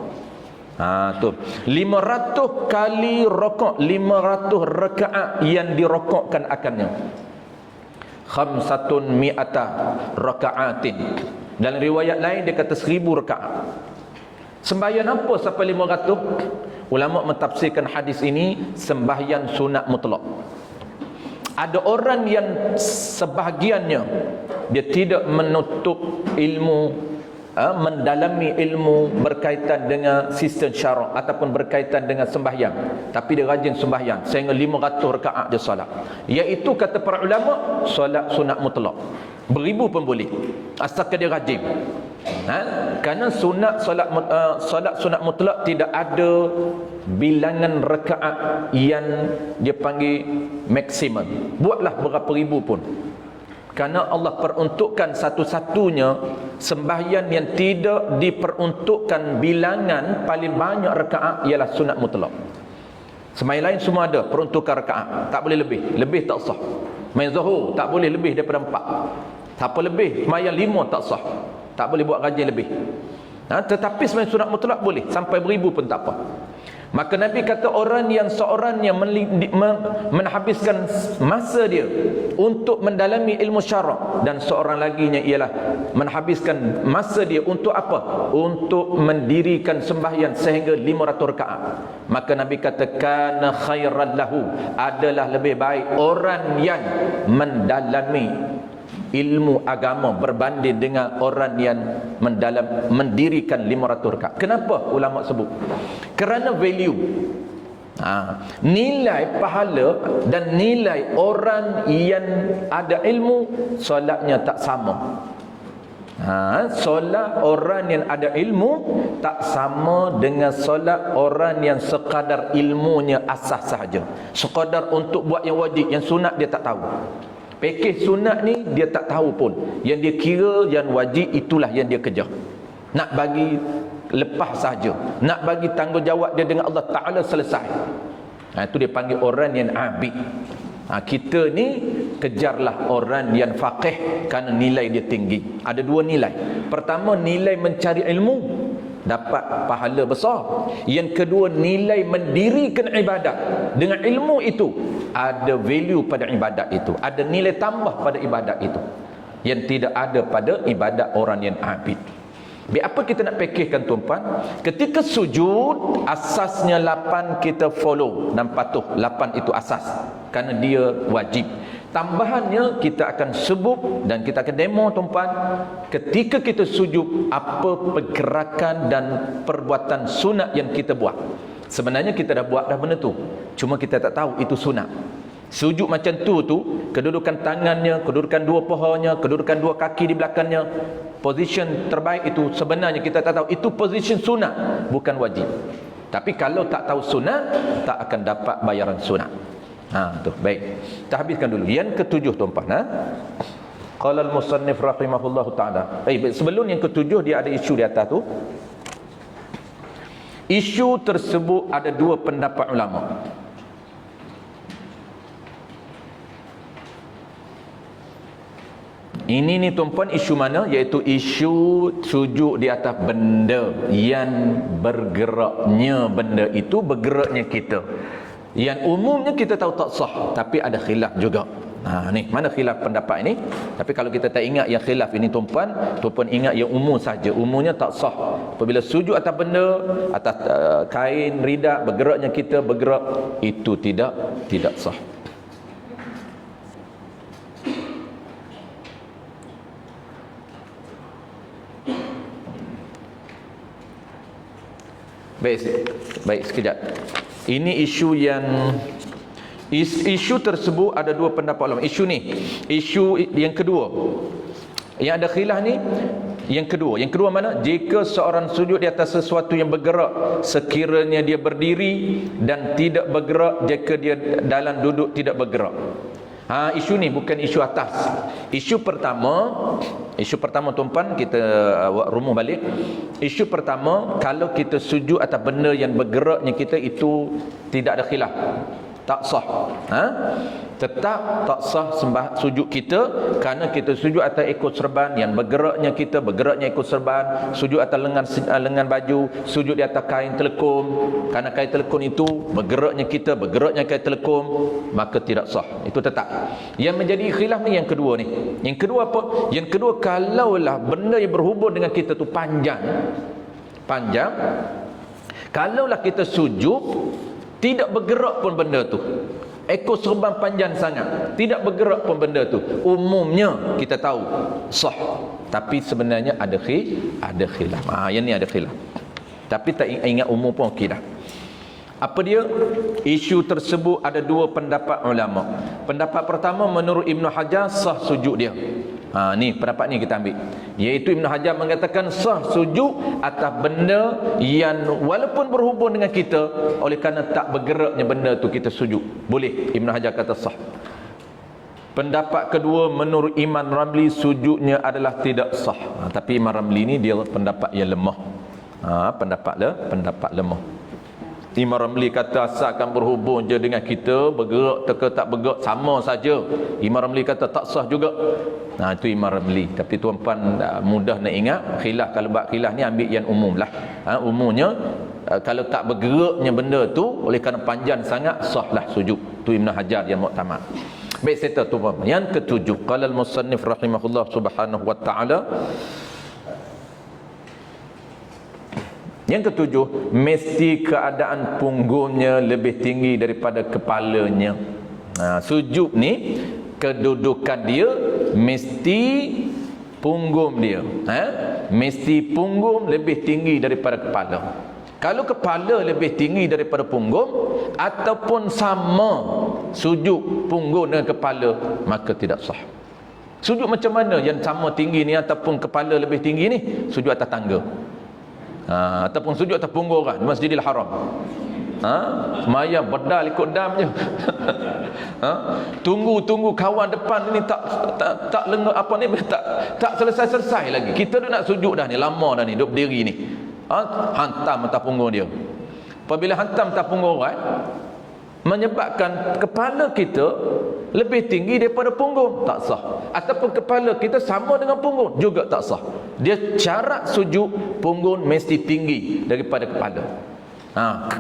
Tu 500 kali rakaat, 500 rakaat yang dirakaatkan akannya. Khamsatun mi'ata raka'atin. Dalam riwayat lain dia kata 1000 rakaat. Sembahyang apa sampai 500? Ulama mentafsirkan hadis ini sembahyang sunat mutlak. Ada orang yang sebahagiannya dia tidak menutup ilmu, mendalami ilmu berkaitan dengan sistem syarak ataupun berkaitan dengan sembahyang, tapi dia rajin sembahyang sehingga 500 rakaat dia solat, iaitu kata para ulama solat sunat mutlak, beribu pun boleh asalkan dia rajin. Kerana solat sunat mutlak tidak ada bilangan rakaat yang dia panggil maksimum. Buatlah berapa ribu pun, kerana Allah peruntukkan satu-satunya sembahyang yang tidak diperuntukkan bilangan paling banyak rakaat ialah sunat mutlak. Sembahyang lain semua ada peruntukan rakaat, tak boleh lebih. Lebih tak sah. Main zuhur tak boleh lebih daripada 4. Siapa lebih sembahyang 5 tak sah. Tak boleh buat rajin lebih. Tetapi sembahyang sunat mutlak boleh, sampai 1000 pun tak apa. Maka Nabi kata orang yang seorang yang menghabiskan masa dia untuk mendalami ilmu syarak, dan seorang laginya ialah menghabiskan masa dia untuk apa? Untuk mendirikan sembahyang sehingga 500 rakaat. Maka Nabi kata kana khairan lahu, adalah lebih baik orang yang mendalami ilmu agama berbanding dengan orang yang mendirikan 500 rakaat. Kenapa ulama sebut? Kerana value, nilai pahala dan nilai orang yang ada ilmu, solatnya tak sama. Solat orang yang ada ilmu tak sama dengan solat orang yang sekadar ilmunya asas sahaja, sekadar untuk buat yang wajib, yang sunat dia tak tahu. Pakej sunat ni dia tak tahu pun. Yang dia kira yang wajib itulah yang dia kejar. Nak bagi lepas saja, nak bagi tanggungjawab dia dengan Allah Ta'ala selesai. Itu dia panggil orang yang abid. Kita ni kejarlah orang yang faqih kerana nilai dia tinggi. Ada dua nilai. Pertama, nilai mencari ilmu, dapat pahala besar. Yang kedua, nilai mendirikan ibadat. Dengan ilmu itu ada value pada ibadat itu, ada nilai tambah pada ibadat itu yang tidak ada pada ibadat orang yang abid. Apa kita nak fikirkan tuan-puan? Ketika sujud, asasnya 8 kita follow dan patuh. 8 itu asas, kerana dia wajib. Tambahannya kita akan sebut dan kita akan demo tuan-puan. Ketika kita sujud, apa pergerakan dan perbuatan sunat yang kita buat. Sebenarnya kita dah buat dah benda tu, cuma kita tak tahu itu sunat. Sujud macam tu, kedudukan tangannya, kedudukan dua pahanya, kedudukan dua kaki di belakangnya, position terbaik itu sebenarnya kita tak tahu. Itu position sunat, bukan wajib. Tapi kalau tak tahu sunat, tak akan dapat bayaran sunat. Tu baik. Kita habiskan dulu. Yang ketujuh tuan-puan, qala al-musannif rahimahullahu taala. Sebelum yang ketujuh, dia ada isu di atas tu. Isu tersebut ada dua pendapat ulama. Ini ni tuan-puan isu mana? Iaitu isu sujud di atas benda yang bergeraknya benda itu, bergeraknya kita. Yang umumnya kita tahu tak sah, tapi ada khilaf juga. Ni mana khilaf pendapat ini? Tapi kalau kita tak ingat yang khilaf ini tuan-puan ingat yang umum saja. Umumnya tak sah. Apabila sujud atas benda, atas kain, ridak, bergeraknya kita bergerak, itu tidak sah. Baik sekejap. Ini isu tersebut ada dua pendapat ulama. Isu yang kedua, yang ada khilaf ni, yang kedua mana? Jika seorang sujud di atas sesuatu yang bergerak, sekiranya dia berdiri, dan tidak bergerak jika dia dalam duduk tidak bergerak. Isu ni bukan isu atas. Isu pertama tuan-puan, kita rumus balik. Isu pertama, kalau kita sujud atas benda yang bergeraknya kita, itu tidak ada khilaf, tak sah. Tetap tak sah sujud kita, kerana kita sujud atas ekor serban yang bergeraknya kita, bergeraknya ekor serban. Sujud atas lengan baju, sujud di atas kain telekom, kerana kain telekom itu bergeraknya kita, bergeraknya kain telekom, maka tidak sah. Itu tetap. Yang menjadi khilaf ni yang kedua ni. Yang kedua apa? Yang kedua, kalaulah benda yang berhubung dengan kita tu panjang, kalaulah kita sujud tidak bergerak pun benda tu, ekor serban panjang sangat, tidak bergerak pun benda tu, umumnya kita tahu sah. Tapi sebenarnya ada khilaf. Yang ni ada khilaf. Tapi tak ingat umum pun okey dah. Apa dia? Isu tersebut ada dua pendapat ulama. Pendapat pertama, menurut Ibn Hajar sah sujud dia. Ni pendapat ni kita ambil, iaitu Ibn Hajar mengatakan sah sujud atas benda yang walaupun berhubung dengan kita, oleh kerana tak bergeraknya benda tu kita sujud, boleh. Ibn Hajar kata sah. Pendapat kedua, menurut Imam Ramli, sujudnya adalah tidak sah. Tapi Imam Ramli ni dia pendapat yang lemah. Pendapat lemah. Imam Ramli kata asalkan berhubung je dengan kita, bergerak tak bergerak sama saja. Imam Ramli kata tak sah juga. Itu Imam Ramli. Tapi tuan-puan mudah nak ingat khilaf. Kalau bab khilaf ni ambil yang umum lah. Umumnya kalau tak bergeraknya benda tu, oleh kerana panjang sangat, sahlah sujud. Tu Ibn Hajar yang muktamad. Baik, saya tahu tuan-puan. Yang ketujuh, qala al-musannif rahimahullah subhanahu wa ta'ala. Yang ketujuh, mesti keadaan punggungnya lebih tinggi daripada kepalanya. Sujud ni kedudukan dia mesti punggung dia, mesti punggung lebih tinggi daripada kepala. Kalau kepala lebih tinggi daripada punggung, ataupun sama sujud punggung dengan kepala, maka tidak sah. Sujud macam mana yang sama tinggi ni ataupun kepala lebih tinggi ni? Sujud atas tangga, ataupun sujud atas punggung orang di Masjidil Haram. Semayang bedal ikut dam je. Tunggu kawan depan ni tak lengah apa ni, tak selesai lagi. Kita dah nak sujud dah ni, lama dah ni duduk berdiri ni. hantam atas punggung dia. Apabila hantam atas punggung orang, menyebabkan kepala kita lebih tinggi daripada punggung, tak sah. Ataupun kepala kita sama dengan punggung, juga tak sah. Dia cara sujud punggung mesti tinggi daripada kepala.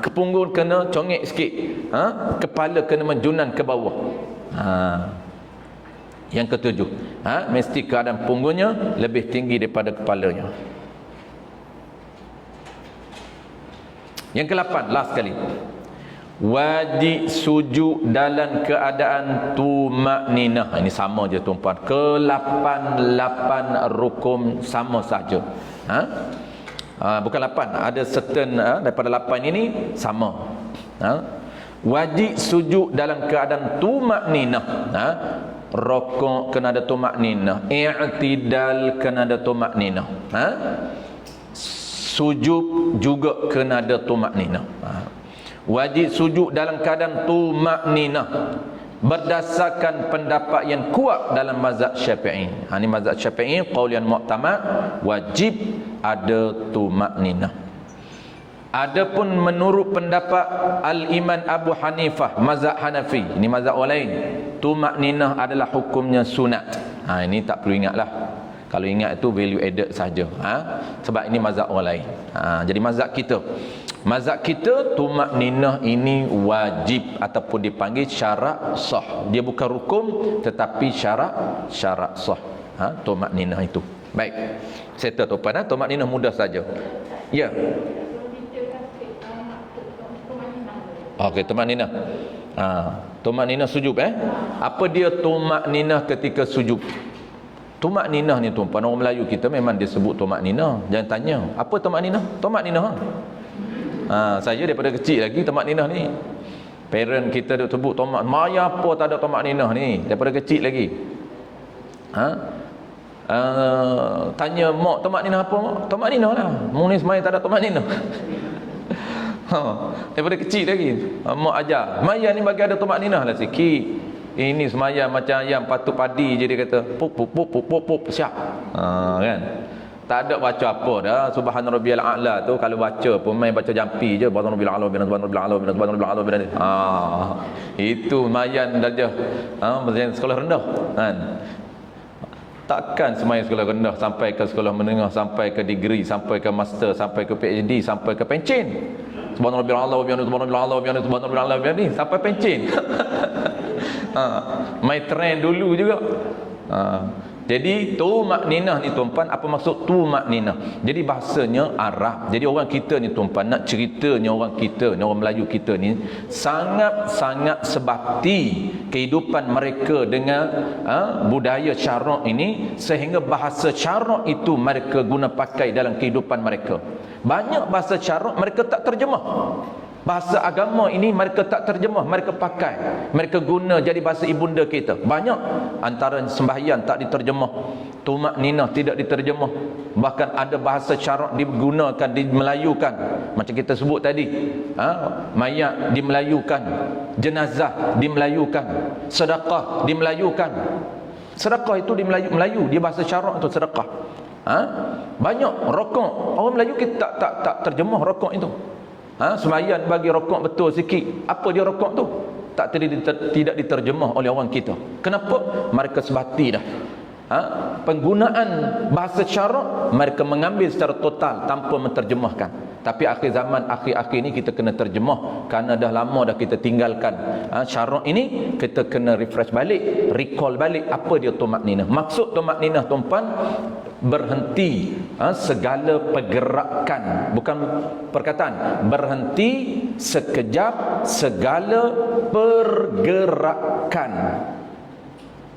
Ke punggung kena congek sikit, kepala kena menjunan ke bawah. Yang ketujuh, mesti keadaan punggungnya lebih tinggi daripada kepalanya. Yang ke-8, last sekali, wajib sujud dalam keadaan tumakninah. Ini sama je tuan-puan, ke-8 rukun sama saja. Bukan 8, ada certain daripada 8 ini sama. Wajib sujud dalam keadaan tumakninah. Rukuk kena ada tumakninah, i'tidal kena ada tumakninah, sujud juga kena ada tumakninah. Wajib sujud dalam keadaan tumakninah berdasarkan pendapat yang kuat dalam mazhab Syafi'i. Ini mazhab Syafi'i, qaul yang mu'tamad, wajib ada tumakninah. Adapun menurut pendapat Al-Imam Abu Hanifah, mazhab Hanafi, ini mazhab orang lain, tumakninah adalah hukumnya sunat. Ini tak perlu ingatlah. Kalau ingat itu value added saja. Sebab ini mazhab orang lain. Jadi mazhab kita tumakninah ini wajib ataupun dipanggil syarat sah. Dia bukan rukun tetapi syarat sah. Tumakninah itu. Baik. Settle tuan-puan, tumakninah mudah saja. Ya. Okey, tumakninah. Tumakninah sujud Apa dia tumakninah ketika sujud? Tumakninah ni tuan-puan, orang Melayu kita memang dia sebut tumakninah. Jangan tanya, apa tumakninah? Tumakninah. Saya daripada kecil lagi tumakninah ni. Parent kita duk sebut maya apa tak ada tumakninah ni daripada kecil lagi. Tanya mak tumakninah apa mak? Tumakninah lah. Mu ni semaya tak ada tumakninah. Daripada kecil lagi mak ajar, maya ni bagi ada tumakninah lah sikit. Ini semaya macam ayam patut padi je, dia kata pup pup pup pup pup pup siap. Kan, tak ada baca apa dah subhana rabbiyal a'la tu. Kalau baca pun main baca jampi je, subhana rabbiyal a'la, subhana rabbiyal a'la, subhana rabbiyal a'la. Itu mayan darjah macam sekolah rendah kan. Takkan semaya sekolah rendah sampai ke sekolah menengah, sampai ke degree, sampai ke master, sampai ke PhD, sampai ke pencen. Subhanallah wa bihamdihi, subhanallah wa bihamdihi, subhanallah wa bihamdihi, sampai pencen. Mai trend dulu juga. Jadi tumakninah ni tuan-puan, apa maksud tumakninah? Jadi bahasanya Arab. Jadi orang kita ni tuan-puan, nak ceritanya orang kita ni, orang Melayu kita ni sangat-sangat sebati kehidupan mereka dengan budaya syarak ini, sehingga bahasa syarak itu mereka guna pakai dalam kehidupan mereka. Banyak bahasa syarak mereka tak terjemah. Bahasa agama ini mereka tak terjemah, mereka pakai, mereka guna jadi bahasa ibunda kita. Banyak antara sembahyang tak diterjemah, tumakninah tidak diterjemah, bahkan ada bahasa syarak digunakan, dimelayukan. Macam kita sebut tadi, mayat dimelayukan, jenazah dimelayukan, sedekah dimelayukan. Sedekah itu di Melayu, dia bahasa syarak itu sedekah. Banyak rokok, orang Melayu kita tak terjemah rokok itu. Sembahyang bagi rokok betul sikit. Apa dia rokok tu? Tidak diterjemah oleh orang kita. Kenapa? Mereka sebati dah. Penggunaan bahasa syarak mereka mengambil secara total tanpa menterjemahkan. Tapi akhir zaman, akhir-akhir ini kita kena terjemah, kerana dah lama dah kita tinggalkan syarak ini. Kita kena refresh balik, recall balik apa dia tumakninah. Maksud tumakninah tuan-puan, berhenti segala pergerakan, bukan perkataan, berhenti sekejap segala pergerakan.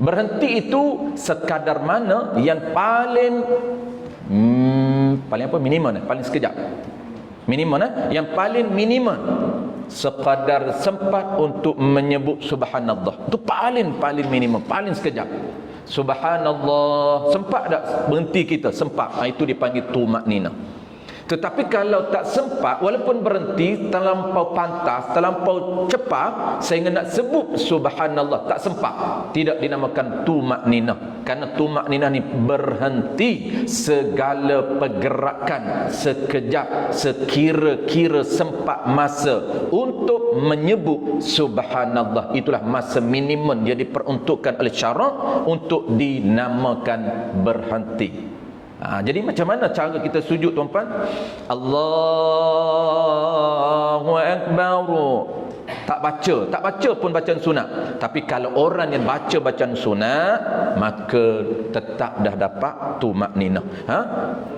Berhenti itu sekadar mana yang paling apa, minimum, paling sekejap, minimum, yang paling minimum, sekadar sempat untuk menyebut subhanallah. Itu paling minimum, paling sekejap. Subhanallah, sempat tak berhenti kita? Sempat. Itu dipanggil tumakninah. Tetapi kalau tak sempat, walaupun berhenti terlampau pantas, terlampau cepat sehingga nak sebut subhanallah, tak sempat, tidak dinamakan tumakninah. Karena tumakninah ni berhenti segala pergerakan sekejap, sekira-kira sempat masa untuk menyebut subhanallah. Itulah masa minimum yang diperuntukkan oleh syarak untuk dinamakan berhenti. Jadi macam mana cara kita sujud, tuan-tuan? Allahu Akbar. Tak baca pun bacaan sunat. Tapi kalau orang yang baca bacaan sunat, maka tetap dah dapat tumakninah.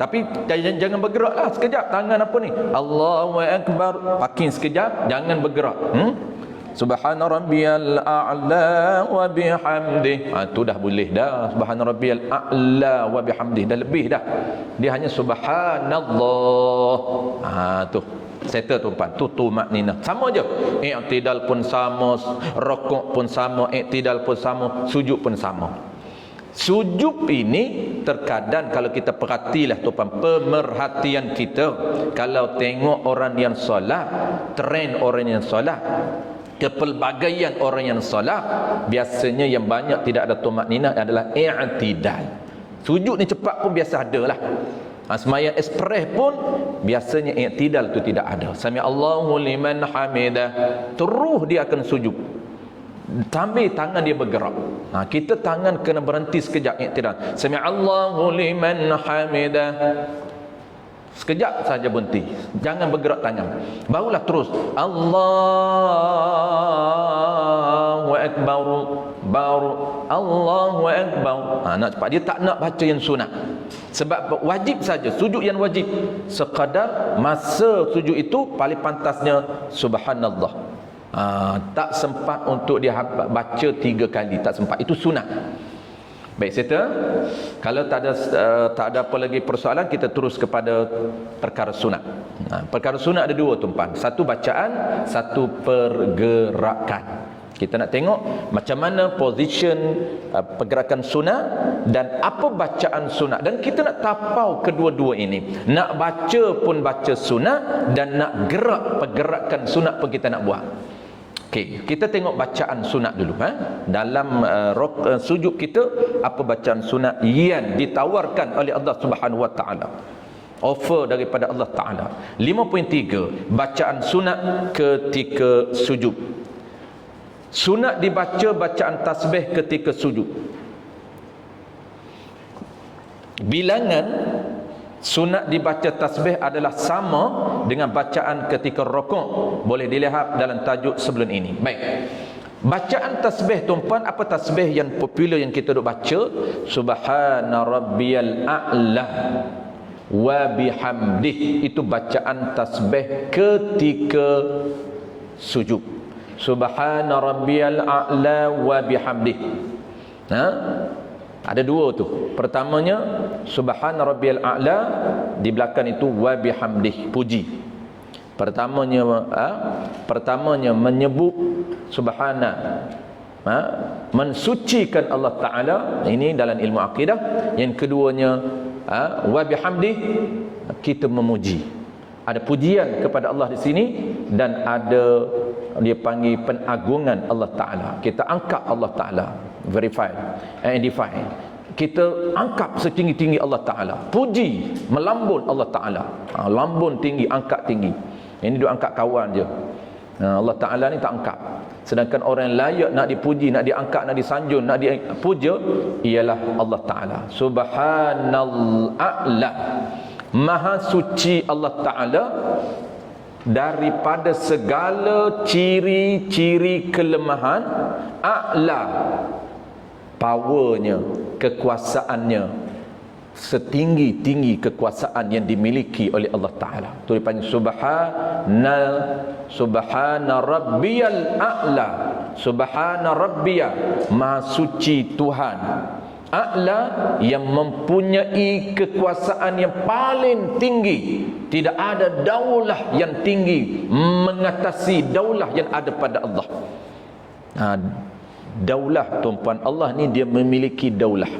Tapi jangan bergeraklah sekejap. Tangan apa ni? Allahu Akbar. Parking sekejap, jangan bergerak. Subhana rabbiyal a'la wa bihamdih. Itu dah boleh dah. Subhana rabbiyal a'la wa bihamdih. Dah lebih dah. Dia hanya subhanallah. Tu settle, tuan-tuan. Tu tumakninah. Sama je. I'tidal pun sama, rukuk pun sama, i'tidal pun sama, sujud pun sama. Sujud ini terkadang kalau kita perhatilah, tuan-tuan, pemerhatian kita, kalau tengok orang yang solat, trend orang yang solat, kepelbagaian orang yang solat, biasanya yang banyak tidak ada tumakninah adalah i'tidal. Sujud ni cepat pun biasa ada lah. Sembahyang ekspres pun biasanya i'tidal tu tidak ada. Sami Allahu liman hamidah, terus dia akan sujud sambil tangan dia bergerak. Kita tangan kena berhenti sekejap, i'tidal. Sami Allahu liman hamidah, sekejap saja berhenti, jangan bergerak tangan, barulah terus Allahu Akbar, baru Allahu Akbar. Nak cepat, dia tak nak baca yang sunat. Sebab wajib saja, sujud yang wajib, sekadar masa sujud itu paling pantasnya subhanallah. Tak sempat untuk dia baca 3 kali, tak sempat, itu sunat. Baik, settle. Kalau tak ada apa lagi persoalan, kita terus kepada perkara sunat. Perkara sunat ada 2, tuan-tuan. Satu bacaan, satu pergerakan. Kita nak tengok macam mana position pergerakan sunat dan apa bacaan sunat. Dan kita nak tapau kedua-dua ini. Nak baca pun baca sunat, dan nak gerak pergerakan sunat pun kita nak buat. Okey, kita tengok bacaan sunat dulu. Dalam sujud kita, apa bacaan sunat yang ditawarkan oleh Allah Subhanahu Wa Taala, offer daripada Allah Taala. 5.3 bacaan sunat ketika sujud. Sunat dibaca bacaan tasbih ketika sujud. Bilangan sunat dibaca tasbih adalah sama dengan bacaan ketika rukuk. Boleh dilihat dalam tajuk sebelum ini. Baik. Bacaan tasbih, tuan-tuan, apa tasbih yang popular yang kita duk baca? Subhana rabbiyal a'la wa bihamdih. Itu bacaan tasbih ketika sujud. Subhana rabbiyal a'la wa bihamdih. Ada 2 tu. Pertamanya subhana rabbiyal a'la, di belakang itu wa bihamdih, puji. Pertamanya menyebut subhana, mensucikan Allah Taala, ini dalam ilmu akidah. Yang keduanya wa bihamdih, kita memuji. Ada pujian kepada Allah di sini, dan ada dia panggil penagungan Allah Taala. Kita angkat Allah Taala, verified and defined. Kita angkat setinggi-tinggi Allah Taala, puji, melambun Allah Taala. Lambun tinggi, angkat tinggi. Ini dia angkat kawan je. Allah Taala ni tak angkat. Sedangkan orang yang layak nak dipuji, nak diangkat, nak disanjung, nak dipuja ialah Allah Taala. Subhanal a'la, maha suci Allah Ta'ala daripada segala ciri-ciri kelemahan. A'la, powernya, kekuasaannya, setinggi-tinggi kekuasaan yang dimiliki oleh Allah Ta'ala. Itu dipanggil subhana rabbiyal a'la. Subhana rabbiya, maha suci Tuhan A'la, yang mempunyai kekuasaan yang paling tinggi. Tidak ada daulah yang tinggi mengatasi daulah yang ada pada Allah. Daulah, tuan-puan, Allah ni dia memiliki daulah.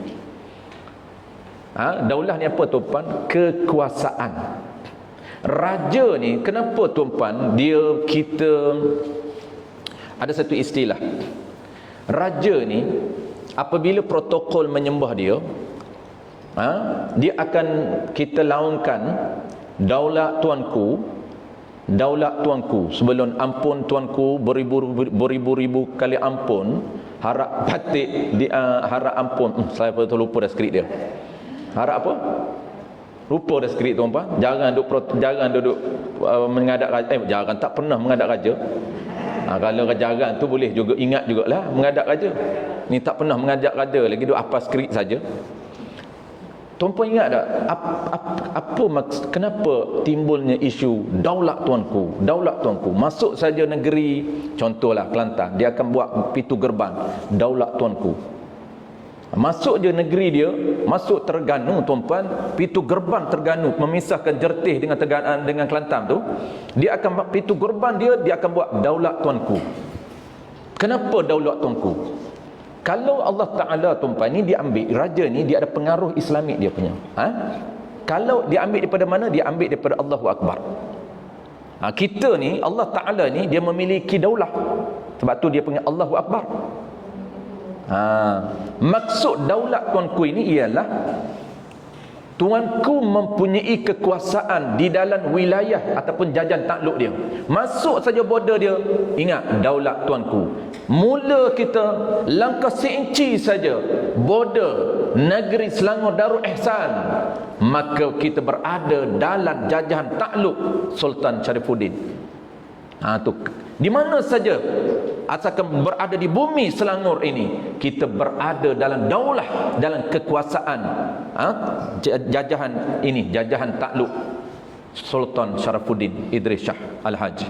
Daulah ni apa, tuan-puan? Kekuasaan. Raja ni, kenapa tuan-puan, kita ada satu istilah. Raja ni, apabila protokol menyembah dia, dia akan kita laungkan, daulat tuanku, sebelum ampun tuanku, beribu-ribu kali ampun, harap batik harap ampun. Saya betul lupa dah skrip dia. Harap apa? Lupa dah skrip tuan-puan. Jangan duduk mengadap raja. Jangan, tak pernah mengadap raja. Kalau jarang tu boleh juga ingat jugalah mengadap raja. Ni tak pernah mengadap raja lagi, duk apa skrip saja. Tuan-puan ingat tak kenapa timbulnya isu daulat tuanku? Masuk saja negeri, contohlah Kelantan, dia akan buat pintu gerbang daulat tuanku. Masuk je negeri dia, masuk Terengganu tuan-puan, pintu gerbang Terengganu memisahkan Jertih dengan Kelantan tu, dia akan pintu gerbang dia akan buat daulat tuanku. Kenapa daulat tuanku? Kalau Allah Ta'ala tuan-puan ni dia ambil, raja ni dia ada pengaruh Islamik dia punya. Kalau dia ambil daripada mana? Dia ambil daripada Allahu Akbar. Kita ni, Allah Ta'ala ni dia memiliki daulah. Sebab tu dia panggil Allahu Akbar. Maksud daulat tuanku ini ialah tuanku mempunyai kekuasaan di dalam wilayah ataupun jajan takluk dia. Masuk saja border dia, ingat daulat tuanku. Mula kita langkah seinci saja border negeri Selangor Darul Ihsan, maka kita berada dalam jajahan takluk Sultan Sharifuddin. Tu di mana saja asalkan berada di bumi Selangor ini, kita berada dalam daulah, dalam kekuasaan jajahan ini, jajahan takluk Sultan Sharifuddin Idris Shah Al-Haj.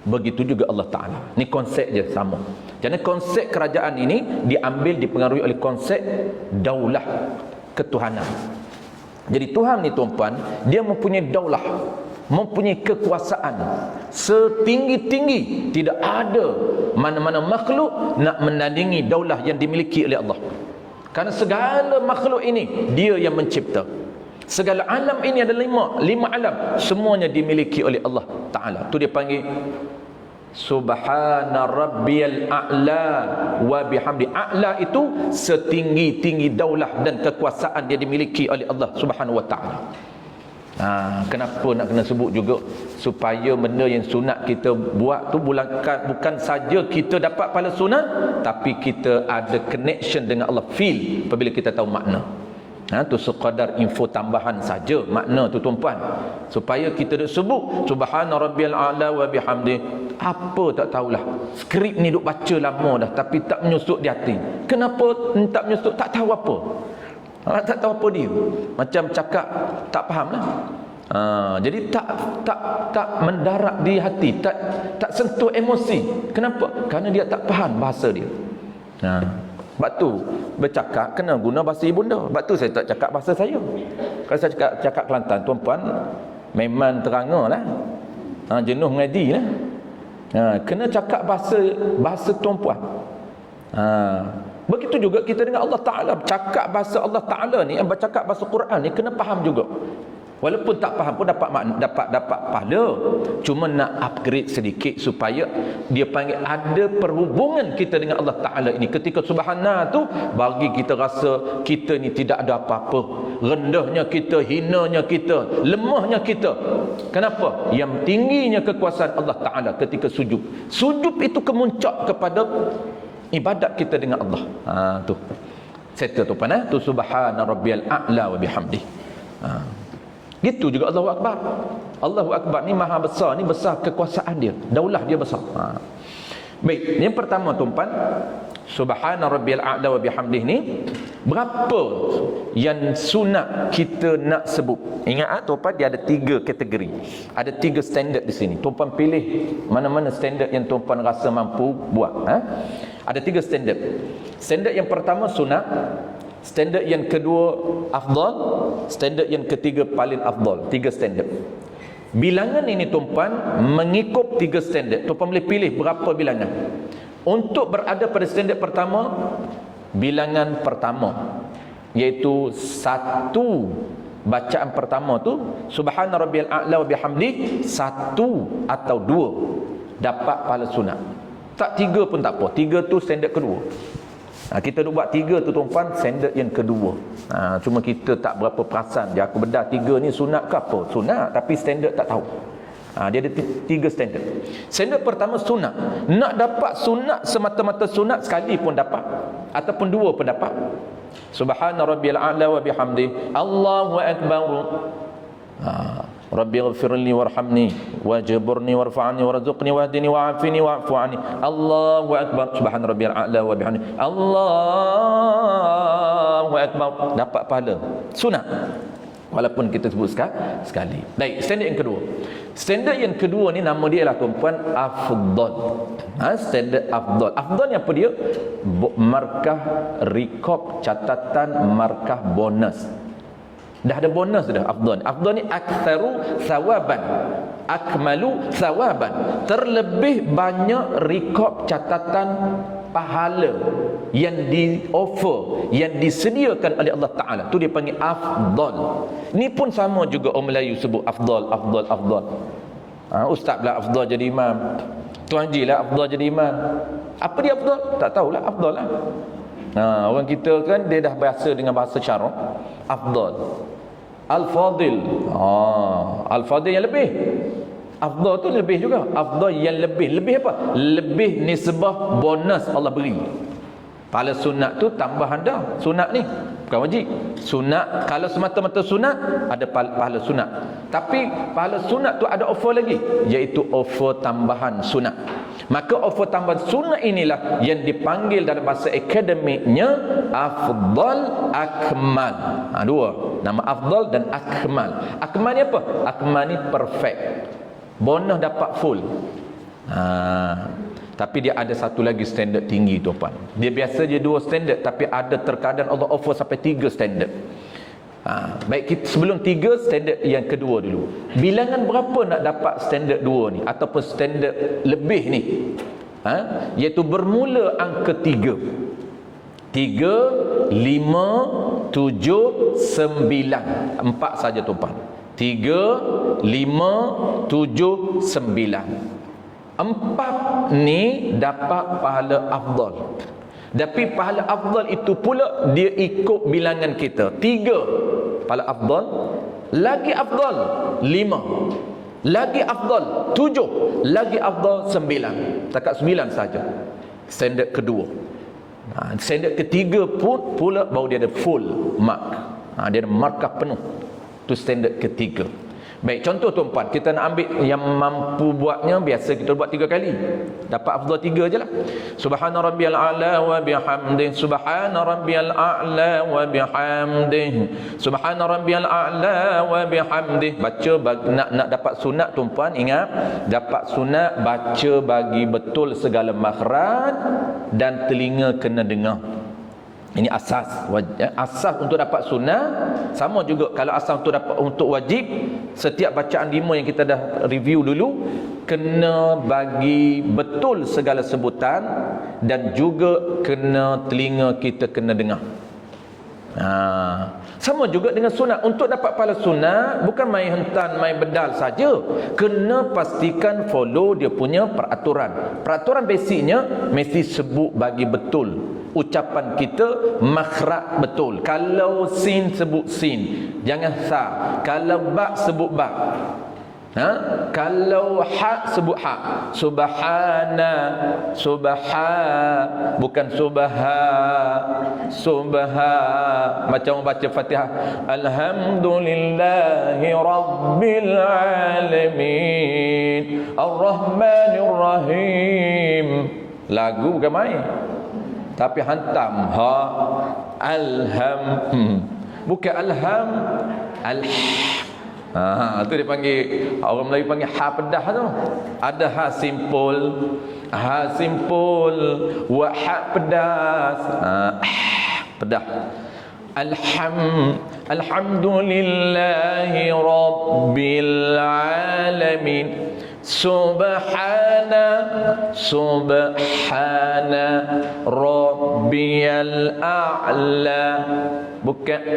Begitu juga Allah Ta'ala. Ni konsep je sama. Jadi konsep kerajaan ini dipengaruhi oleh konsep daulah, ketuhanan. Jadi Tuhan ni tuan-puan, dia mempunyai daulah, mempunyai kekuasaan setinggi-tinggi. Tidak ada mana-mana makhluk nak menandingi daulah yang dimiliki oleh Allah. Karena segala makhluk ini dia yang mencipta. Segala alam ini ada lima alam, semuanya dimiliki oleh Allah Ta'ala. Tu dia panggil Subhana Rabbiyal A'la wa bihamdi. A'la itu setinggi-tinggi daulah dan kekuasaan dia dimiliki oleh Allah Subhanahu wa Ta'ala. Kenapa nak kena sebut juga? Supaya benda yang sunat kita buat tu bukan saja kita dapat pahala sunat, tapi kita ada connection dengan Allah, feel apabila kita tahu makna. Tu sekadar info tambahan saja makna tu tuan-puan, supaya kita duk sebut Subhana Rabbiyal A'la wa bihamdi. Apa tak tahulah, skrip ni duk baca lama dah tapi tak menyusut di hati. Kenapa tak menyusut? Tak tahu apa. Tak tahu apa dia. Macam cakap tak faham lah. Jadi tak mendarat di hati, tak sentuh emosi. Kenapa? Kerana dia tak faham bahasa dia. Sebab tu bercakap kena guna bahasa ibunda. Sebab tu saya tak cakap bahasa saya. Kalau saya cakap Kelantan, tuan-puan, memang terangah lah, jenuh mengaji lah. Kena cakap bahasa tuan-puan. Begitu juga kita dengan Allah Ta'ala. Cakap bahasa Allah Ta'ala ni, bercakap bahasa Quran ni, kena faham juga. Walaupun tak faham pun dapat pahala. Cuma nak upgrade sedikit supaya dia panggil ada perhubungan kita dengan Allah Ta'ala ini. Ketika subhana tu, bagi kita rasa kita ni tidak ada apa-apa. Rendahnya kita, hinanya kita, lemahnya kita. Kenapa? Yang tingginya kekuasaan Allah Ta'ala ketika sujud. Sujud itu kemuncak kepada ibadat kita dengan Allah. Tu settle tu panah tu Subhana Rabbiyal A'la wa bihamdi. Gitu juga Allahu Akbar. Allahu Akbar ni maha besar, ni besar kekuasaan dia, daulah dia besar. Baik, yang pertama tuan-tuan, Subhana Rabbiyal A'la wa bihamdih ni berapa yang sunat kita nak sebut? Ingat tuan-tuan, dia ada 3 kategori. Ada 3 standard di sini. Tuan-tuan pilih mana-mana standard yang tuan-tuan rasa mampu buat. Ada 3 standard. Standard yang pertama sunat, standard yang kedua afdal, standard yang ketiga paling afdal. 3 standard. Bilangan ini tuan-tuan mengikut 3 standard. Tuan-tuan boleh pilih berapa bilangan. Untuk berada pada standard pertama, bilangan pertama iaitu 1 bacaan pertama tu subhana rabbiyal a'la wa bihamdi, satu atau dua dapat pahala sunat. Tak tiga pun tak apa. Tiga tu standard kedua. Kita duk buat tiga tu tuan-tuan, standard yang kedua. Cuma kita tak berapa perasan. Dia aku bedah tiga ni sunat ke apa? Sunat, tapi standard tak tahu. Dia ada tiga standard. Standard pertama sunat. Nak dapat sunat semata-mata sunat sekali pun dapat, ataupun dua pun dapat. Subhana rabbiyal a'la wa bihamdi, Allahu akbar. Rabbi ighfirli warhamni wajburni warfa'ni warzuqni wahdini wa'afini wa'fu anni. Allahu akbar. Subhana rabbiyal a'la wa bihamdi, Allahu akbar. Dapat pahala sunat walaupun kita sebut sekali. Baik, standard yang kedua. Standard yang kedua ni nama dia ialah tuan-puan afdal. Standard afdal. Afdal ni apa dia? Markah rekod catatan, markah bonus. Dah ada bonus dah afdal. Afdal ni aktsaru thawaban, akmalu thawaban. Terlebih banyak rekod catatan pahala yang di-offer, yang disediakan oleh Allah Ta'ala. Tu dia panggil afdal. Ni pun sama juga orang Melayu sebut afdal. Ustaz pula afdal jadi imam, Tuan Haji lah afdal jadi imam. Apa dia afdal? Tak tahulah, afdal lah. Orang kita kan dia dah biasa dengan bahasa syarak. Afdal, al-fadil. Al-fadil yang lebih. Afdal tu lebih juga. Afdal yang lebih. Lebih apa? Lebih nisbah bonus Allah beri. Pahala sunat tu tambahan dah. Sunat ni bukan wajib. Sunat, kalau semata-mata sunat, ada pahala sunat. Tapi pahala sunat tu ada offer lagi, iaitu offer tambahan sunat. Maka offer tambahan sunat inilah yang dipanggil dalam bahasa akademiknya afdal akmal. Dua. Nama afdal dan akmal. Akmal ni apa? Akmal ni perfect. Bonus dapat full. Tapi dia ada satu lagi standard tinggi tuan-tuan. Dia biasa je dua standard, tapi ada terkadang Allah offer sampai tiga standard. Baik, kita sebelum tiga, standard yang kedua dulu. Bilangan berapa nak dapat standard dua ni, ataupun standard lebih ni? Iaitu bermula angka tiga. 3, 5, 7, 9. 4 saja tuan-tuan. 3, 5, 7, 9. 4 ni dapat pahala afdal. Tapi pahala afdal itu pula dia ikut bilangan kita. 3 pahala afdal, lagi afdal 5, lagi afdal 7, lagi afdal 9. Takat 9 saja standard kedua. Standard ketiga pun pula baru dia ada full mark. Dia ada markah penuh. Itu standard ketiga. Baik, contoh tuan-puan, kita nak ambil yang mampu buatnya, biasa kita buat 3 kali. Dapat afdal 3 je lah. Subhana rabbiyal a'la wa bihamdih, subhana rabbiyal a'la wa bihamdih, subhana rabbiyal a'la wa bihamdih. Baca nak dapat sunat tuan-puan, ingat, dapat sunat baca bagi betul segala makhraj dan telinga kena dengar. Ini asas. Asas untuk dapat sunnah. Sama juga kalau asas untuk wajib, setiap bacaan 5 yang kita dah review dulu, kena bagi betul segala sebutan, dan juga kena telinga kita kena dengar. Sama juga dengan sunat. Untuk dapat pahala sunat, bukan main hentan, main bedal saja. Kena pastikan follow dia punya peraturan. Peraturan basicnya mesti sebut bagi betul ucapan kita, makhraj betul. Kalau sin sebut sin, jangan sa. Kalau ba sebut ba. Kalau ha sebut ha. Subhana, bukan subha. Macam baca Fatihah, alhamdulillahi rabbil alamin arrahmanir rahim. Lagu bukan main, tapi hantam alham, bukan alham, tu dia panggil, orang Melayu panggil ha pedah tu. Ada ha simpul, wa ha pedas, pedah. Alhamdulillahi rabbil alamin. Subhana rabbiyal a'la. Bukan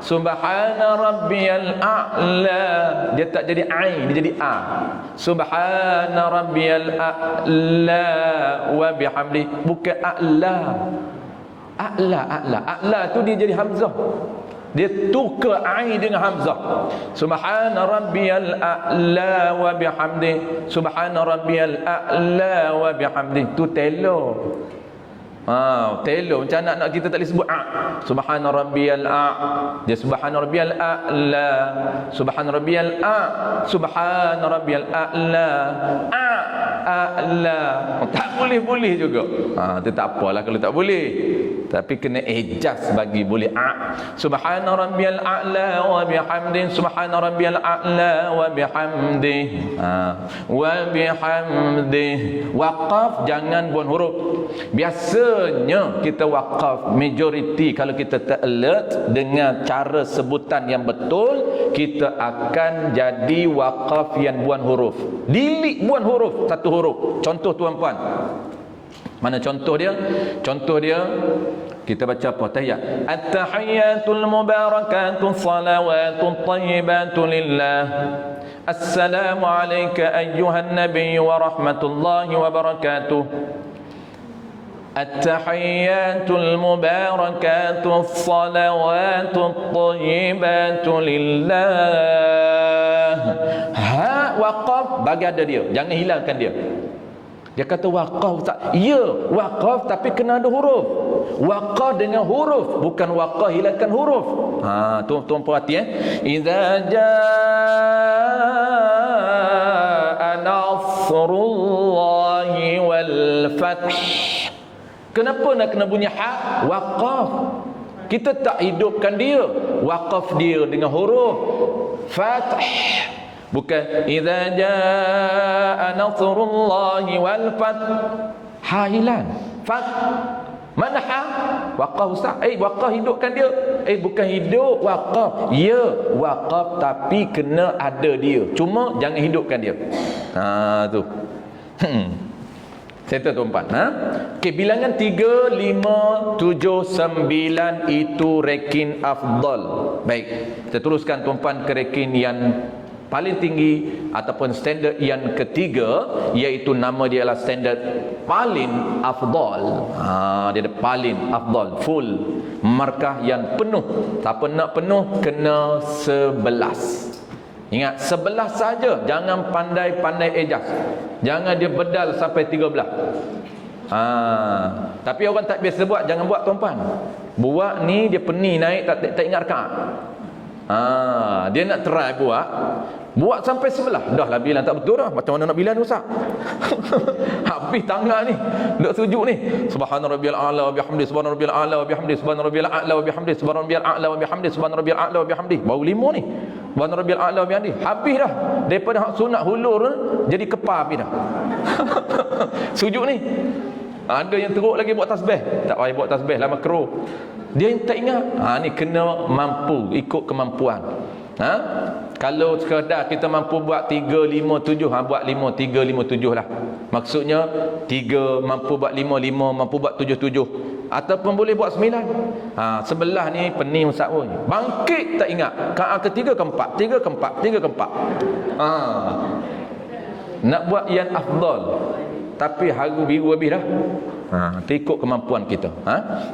Subhana rabbiyal a'la. Dia tak jadi ain, dia jadi a. Subhana rabbiyal a'la wa bihamdi. Bukan a'la. A'la tu dia jadi hamzah. Dia tukar ain dengan hamzah. Subhana rabbiyal a'la wa bihamdi. Subhana rabbiyal a'la wa bihamdi. Tu telo. Telo macam nak kita tak boleh sebut subhana rabbiyal dia subhana rabbiyal a'la, subhana rabbiyal subhana rabbiyal a'la, a'la. Tak boleh juga. Tu tak apalah kalau tak boleh. Tapi kena ijaz bagi boleh subhana rabbiyal a'la wa bihamdi. Subhana rabbiyal a'la wa bihamdi. Wa bihamdi. Waqaf jangan buang huruf. Biasanya kita waqaf majoriti kalau kita tak alert dengan cara sebutan yang betul, kita akan jadi waqaf yang buang huruf. Delete buang huruf, satu huruf. Contoh tuan-puan. Mana contoh dia? Contoh dia kita baca apa? Tahiyat. At-tahiyyatul mubarakatuh salawatut thayyibatu lillah. Assalamu alayka ayyuhan nabiy wa rahmatullahi wa barakatuh. At-tahiyyatul mubarakatuh salawatut thayyibatu lillah. Waqaf bagi ada dia. Jangan hilangkan dia. Dia kata waqaf tak? Ya, waqaf tapi kena ada huruf. Waqaf dengan huruf, bukan waqaf hilangkan huruf. Tuan-tuan perhati Idza jaa nasrullahi wal fath. Kenapa nak kena bunyi ha? Waqaf. Kita tak hidupkan dia. Waqaf dia dengan huruf fath. Bukan idza jaa nasrullahi wal fath. Ha hilang. Fath. Mana ha? Waqaf ustaz. Waqaf hidupkan dia. Bukan hidup waqaf. Ya, waqaf tapi kena ada dia. Cuma jangan hidupkan dia. Tu. Settle tuan-tuan. Bilangan 3, 5, 7, 9 itu rekin afdal. Baik. Kita teruskan tuan-tuan ke rekin yang paling tinggi ataupun standard yang ketiga, iaitu nama dia adalah standard paling afdal. Dia ada paling afdal, full, markah yang penuh. Siapa nak penuh kena 11. Ingat 11 saja, jangan pandai-pandai ejaz. Jangan dia bedal sampai 13. Tapi orang tak biasa buat, jangan buat tuan-tuan. Buat ni dia peni naik tak ingat rakaat. Dia nak try buat sampai 11. Dah lah bilang tak betul dah. Macam mana nak bilang Ustaz? Habis tangan ni. Tak sujud ni. Subhana rabbiyal a'la wa bihamdi. Subhana rabbiyal a'la wa bihamdi. Subhana rabbiyal a'la wa bihamdi. Subhana rabbiyal a'la wa bihamdi. Subhana rabbiyal a'la wa bihamdi. Baru 5 ni. Subhana rabbiyal a'la wa bihamdi. Habis dah. Daripada hak sunat hulur jadi kepar habis dah. Sujud ni. Ada yang teruk lagi buat tasbih. Tak payah buat tasbih lah, makruh. Dia yang tak ingat. Ni kena mampu ikut kemampuan. Kalau sekadar kita mampu buat 3, 5, 7, buat 5, 3, 5, 7 lah. Maksudnya 3 mampu buat 5, 5 mampu buat 7, 7. Ataupun boleh buat 9. Sebelah ni pening Ustaz pun. Bangkit tak ingat. Rakaat ketiga keempat, 3 keempat, 3 keempat. Nak buat yang afdal. Tapi haru biru habis dah. Ikut kemampuan kita.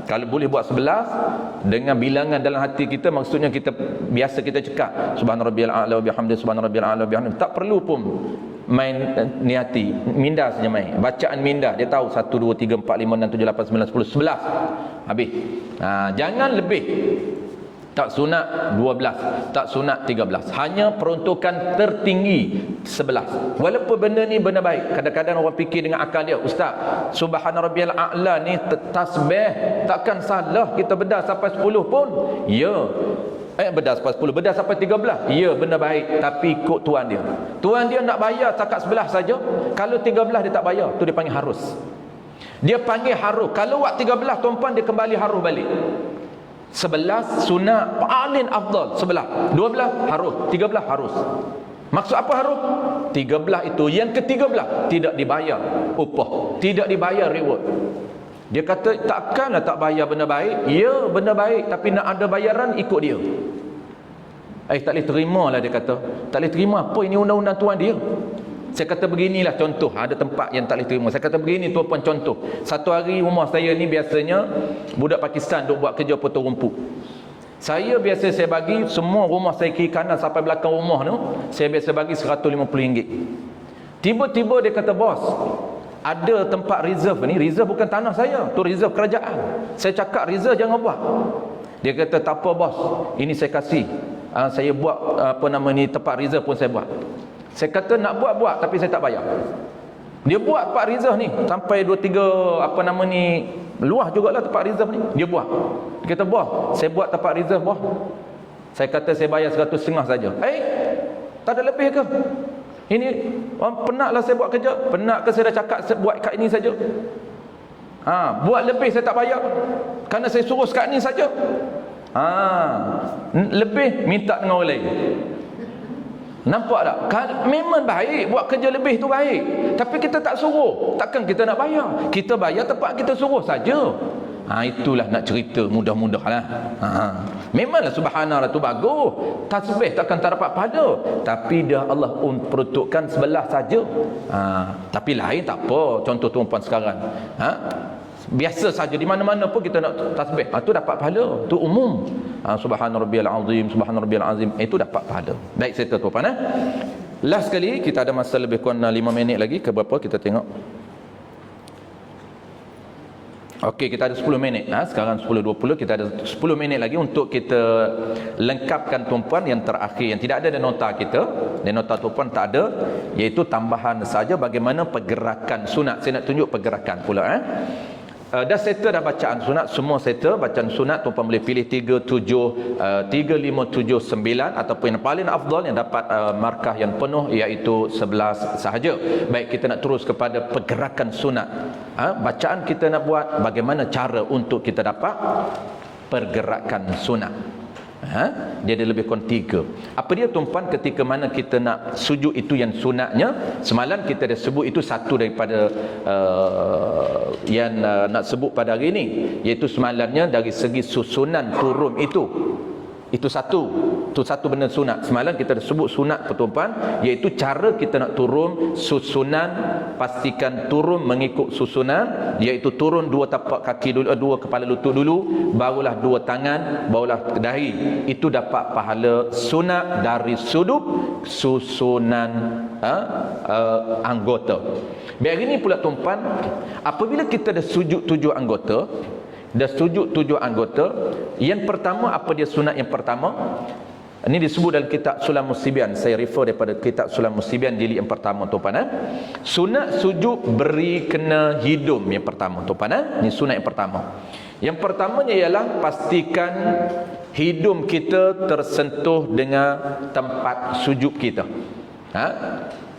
Kalau boleh buat 11 dengan bilangan dalam hati kita, maksudnya kita biasa kita cakap subhana rabbiyal a'la wa bihamdi, subhana rabbiyal a'la wa bihamdi. Tak perlu pun main niati, minda saja main. Bacaan minda, dia tahu 1 2 3 4 5 6 7 8 9 10 11. Habis. Jangan lebih. Tak sunat 12, tak sunat 13. Hanya peruntukan tertinggi 11. Walaupun benda ni benda baik. Kadang-kadang orang fikir dengan akal dia, Ustaz, subhana rabbiyal a'la ni tasbih, takkan salah kita bedah sampai 10 pun? Ya. Bedah sampai 10, bedah sampai 13. Ya, benda baik, tapi ikut tuan dia. Tuan dia nak bayar takat 11 saja. Kalau 13 dia tak bayar, tu dia panggil harus. Dia panggil harus. Kalau buat 13 tuan-puan, dia kembali harus balik. 11 sunat paling afdal, 11, 12 harus, 13 harus. Maksud apa harum? 13 itu, yang ke-13 tidak dibayar upah, tidak dibayar reward. Dia kata takkanlah tak bayar benda baik. Ya, benda baik, tapi nak ada bayaran ikut dia. Tak boleh terima lah, dia kata. Tak boleh terima, apa ini undang-undang tuan dia. Saya kata beginilah contoh, ada tempat yang tak boleh terima. Saya kata begini tuan puan contoh. Satu hari rumah saya ni biasanya budak Pakistan duk buat kerja potong rumput. Saya bagi semua rumah saya kiri kanan sampai belakang rumah tu, saya biasa bagi RM150. Tiba-tiba dia kata, bos, ada tempat reserve ni. Reserve bukan tanah saya, tu reserve kerajaan. Saya cakap reserve jangan buat. Dia kata tak apa bos, ini saya kasih. Saya buat tempat reserve pun saya buat. Saya kata nak buat tapi saya tak bayar. Dia buat tempat reserve ni sampai 2-3 luah jugalah tempat reserve ni. Dia buat. Dia kata bos, saya buat tempat reserve bos. Saya kata saya bayar 150 saja. Tak ada lebih ke? Ini penatlah saya buat kerja. Penat ke saya dah cakap saya buat kat ini saja. Buat lebih saya tak bayar. Kerana saya suruh kat ni saja. Lebih minta dengan orang lain. Nampak tak? Memang baik buat kerja lebih tu baik, tapi kita tak suruh. Takkan kita nak bayar? Kita bayar tempat kita suruh saja. Itulah nak cerita mudah-mudah lah. Memanglah subhanallah tu bagus, tasbih takkan tak dapat pahala, tapi dah Allah peruntukkan sebelah saja. Tapi lain tak apa. Contoh tuan-puan sekarang, biasa saja di mana-mana pun kita nak tasbih, tu dapat pahala, tu umum. Subhanarabbiyal azim, subhanarabbiyal azim, itu dapat pahala. Baik, saya tuan-tuan, last sekali kita ada masa lebih kurang 5 minit lagi ke berapa kita tengok. Okey, kita ada 10 minit. Sekarang 10.20, kita ada 10 minit lagi untuk kita lengkapkan tuan-puan yang terakhir, yang tidak ada dalam nota kita. Dan nota tuan-puan tak ada, iaitu tambahan saja bagaimana pergerakan sunat. Saya nak tunjuk pergerakan pula. Dah settle dah bacaan sunat, semua settle bacaan sunat. Tuan-puan boleh pilih 3, 5, 7, 9, ataupun yang paling afdal yang dapat markah yang penuh, iaitu 11 sahaja. Baik, kita nak terus kepada pergerakan sunat. Bacaan kita nak buat, bagaimana cara untuk kita dapat pergerakan sunat. Dia ada lebih kurang 3. Apa dia tuan-puan? Ketika mana kita nak sujud itu yang sunatnya, semalam kita dah sebut itu satu daripada yang nak sebut pada hari ini, iaitu semalamnya dari segi susunan turun itu satu benda sunat. Semalam kita dah sebut sunat tuan-puan, iaitu cara kita nak turun, susunan, pastikan turun mengikut susunan, iaitu turun 2 tapak kaki dulu, 2 kepala lutut dulu, barulah 2 tangan, barulah dahi. Itu dapat pahala sunat dari sudut susunan anggota. Biar ini pula tuan-puan, apabila kita dah sujud 7 anggota, yang pertama, apa dia sunat yang pertama? Ini disebut dalam kitab Sulam Musibian. Saya refer daripada kitab Sulam Musibian jilid yang pertama tuan-puan. Sunat sujud beri kena hidung yang pertama tuan-puan. Ini sunat yang pertama. Yang pertamanya ialah pastikan hidung kita tersentuh dengan tempat sujud kita.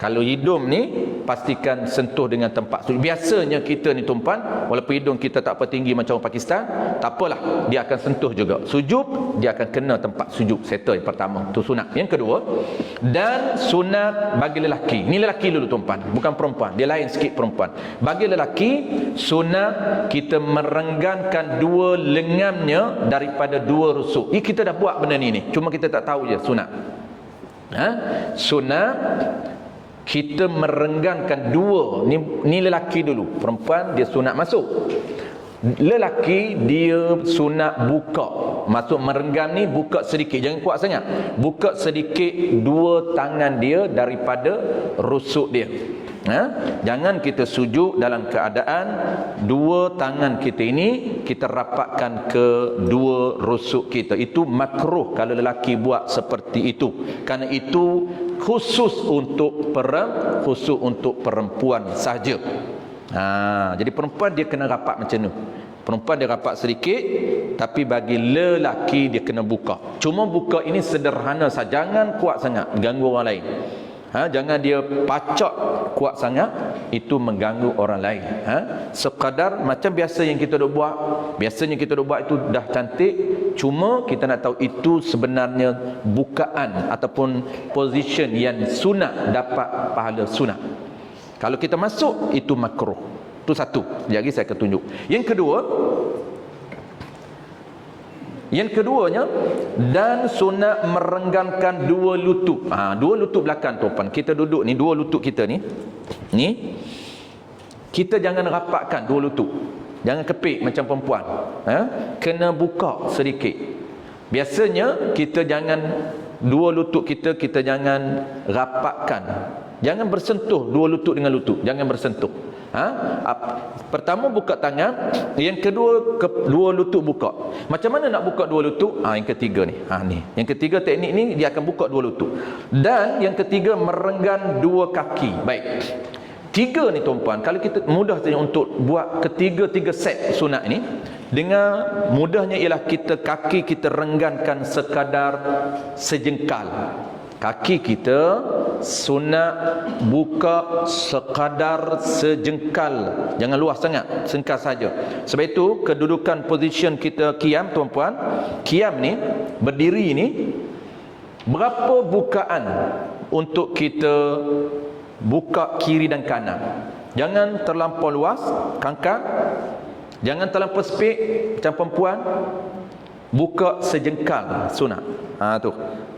Kalau hidung ni pastikan sentuh dengan tempat sujud. Biasanya kita ni tuan-puan, walaupun hidung kita tak apa tinggi macam orang Pakistan, tak apalah, dia akan sentuh juga. Sujud, dia akan kena tempat sujud. Settle yang pertama, tu sunat. Yang kedua, dan sunat bagi lelaki. Ni lelaki dulu tuan-puan, bukan perempuan. Dia lain sikit perempuan. Bagi lelaki, sunat kita merenggangkan 2 lengannya daripada 2 rusuk. Ini kita dah buat benda ni. Cuma kita tak tahu je sunat. Sunat kita merenggangkan 2. Ni lelaki dulu. Perempuan dia sunat masuk. Lelaki dia sunat buka. Masuk merenggang ni buka sedikit, jangan kuat sangat. Buka sedikit 2 tangan dia daripada rusuk dia. Jangan kita sujud dalam keadaan 2 tangan kita ini kita rapatkan ke 2 rusuk kita. Itu makruh kalau lelaki buat seperti itu. Kerana itu khusus untuk perempuan saja. Jadi perempuan dia kena rapat macam tu. Perempuan dia rapat sedikit, tapi bagi lelaki dia kena buka. Cuma buka ini sederhana saja, jangan kuat sangat ganggu orang lain. Jangan dia pacak kuat sangat, itu mengganggu orang lain. Sekadar macam biasa yang kita duk buat. Biasanya kita duk buat itu dah cantik, Cuma kita nak tahu itu sebenarnya bukaan ataupun position yang sunat dapat pahala sunat. Kalau kita masuk itu makruh. Itu satu. Jadi saya akan tunjuk. Yang keduanya, dan sunat merenggangkan dua lutut. Dua lutut belakang tuan. Kita duduk ni, dua lutut kita ni. Kita jangan rapatkan dua lutut. Jangan kepik macam perempuan. Kena buka sedikit. Biasanya kita jangan dua lutut kita jangan rapatkan. Jangan bersentuh dua lutut dengan lutut. Jangan bersentuh. Pertama buka tangan, yang kedua dua lutut buka. Macam mana nak buka dua lutut? Yang ketiga ni. Yang ketiga teknik ni dia akan buka dua lutut. Dan yang ketiga merenggang dua kaki. Baik. Tiga ni tuan-puan, kalau kita mudah saja untuk buat tiga set sunat ni, dengan mudahnya ialah kaki kita renggangkan sekadar sejengkal. Kaki kita sunat buka sekadar sejengkal, jangan luas sangat, sengkal saja. Sebab itu kedudukan position kita qiyam tuan-puan, qiyam ni berdiri ni, berapa bukaan untuk kita buka kiri dan kanan. Jangan terlampau luas kangkang, jangan terlampau sempit macam perempuan. Buka sejengkal sunat. Tu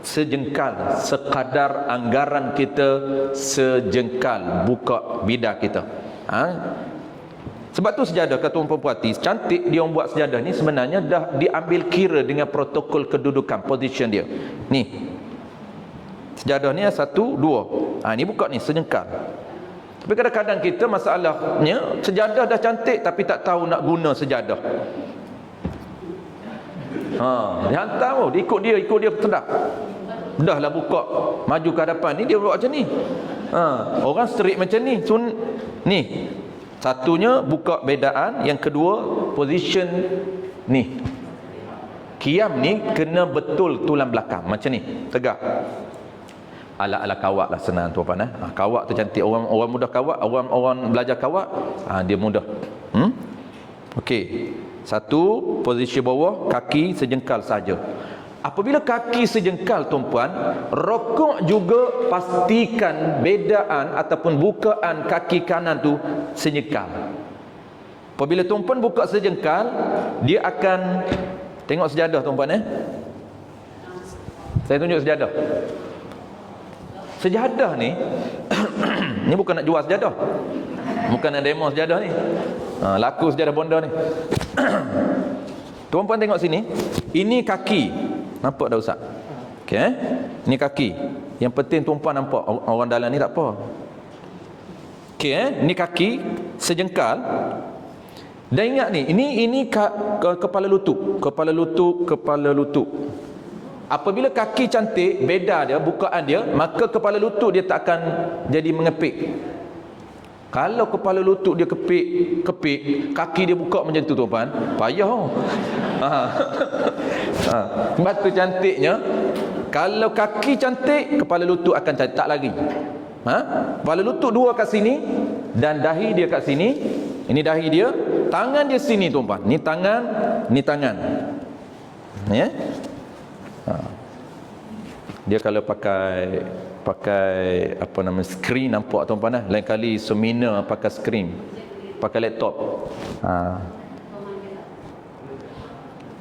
sejengkal, sekadar anggaran kita sejengkal buka bidah kita. Sebab tu sejadah, kata orang perempuan cantik dia orang buat sejadah ni sebenarnya dah diambil kira dengan protokol kedudukan, position dia. Ni sejadah ni satu, dua. Ni buka ni sejengkal. Tapi kadang-kadang kita masalahnya sejadah dah cantik tapi tak tahu nak guna sejadah. Dia hantar dia ikut dia sedap. Dahlah buka maju ke hadapan ni dia buat macam ni. Orang straight macam ni. Ni. Satunya buka bedaan, yang kedua position ni. Qiyam ni kena betul tulang belakang macam ni, tegak. Ala-ala kawak lah senang tuan-tuan. Kawak tu cantik. Orang mudah kawak, orang belajar kawak, dia mudah. Okey. Satu, posisi bawah, kaki sejengkal saja. Apabila kaki sejengkal tuan-puan, rokok juga pastikan bedaan ataupun bukaan kaki kanan tu sejengkal. Apabila tuan-puan buka sejengkal, dia akan tengok sejadah tuan-puan. Saya tunjuk sejadah. Sejadah ni ni bukan nak jual sejadah, bukan nak demo sejadah ni. Laku sejadah bonda ni. Tuan-puan tengok sini. Ini kaki. Nampak dah Ustaz? Okey, ini kaki. Yang penting tuan-puan nampak, orang dalam ni tak apa. Okey, ini kaki sejengkal. Dan ingat ni, ini kepala lutut. Kepala lutut. Apabila kaki cantik, beda dia, bukaan dia, maka kepala lutut dia tak akan jadi mengepik. Kalau kepala lutut dia kepik, kaki dia buka macam tu tuan-tuan, payah. Sebab tu cantiknya, kalau kaki cantik, kepala lutut akan cantik, tak lagi. Kepala lutut dua kat sini dan dahi dia kat sini. Ini dahi dia, tangan dia sini tuan-tuan. Ni tangan, ni tangan. Ya. Dia kalau pakai apa nama skrin, nampak tuan-tuan. Lain kali seminar pakai skrin, pakai laptop.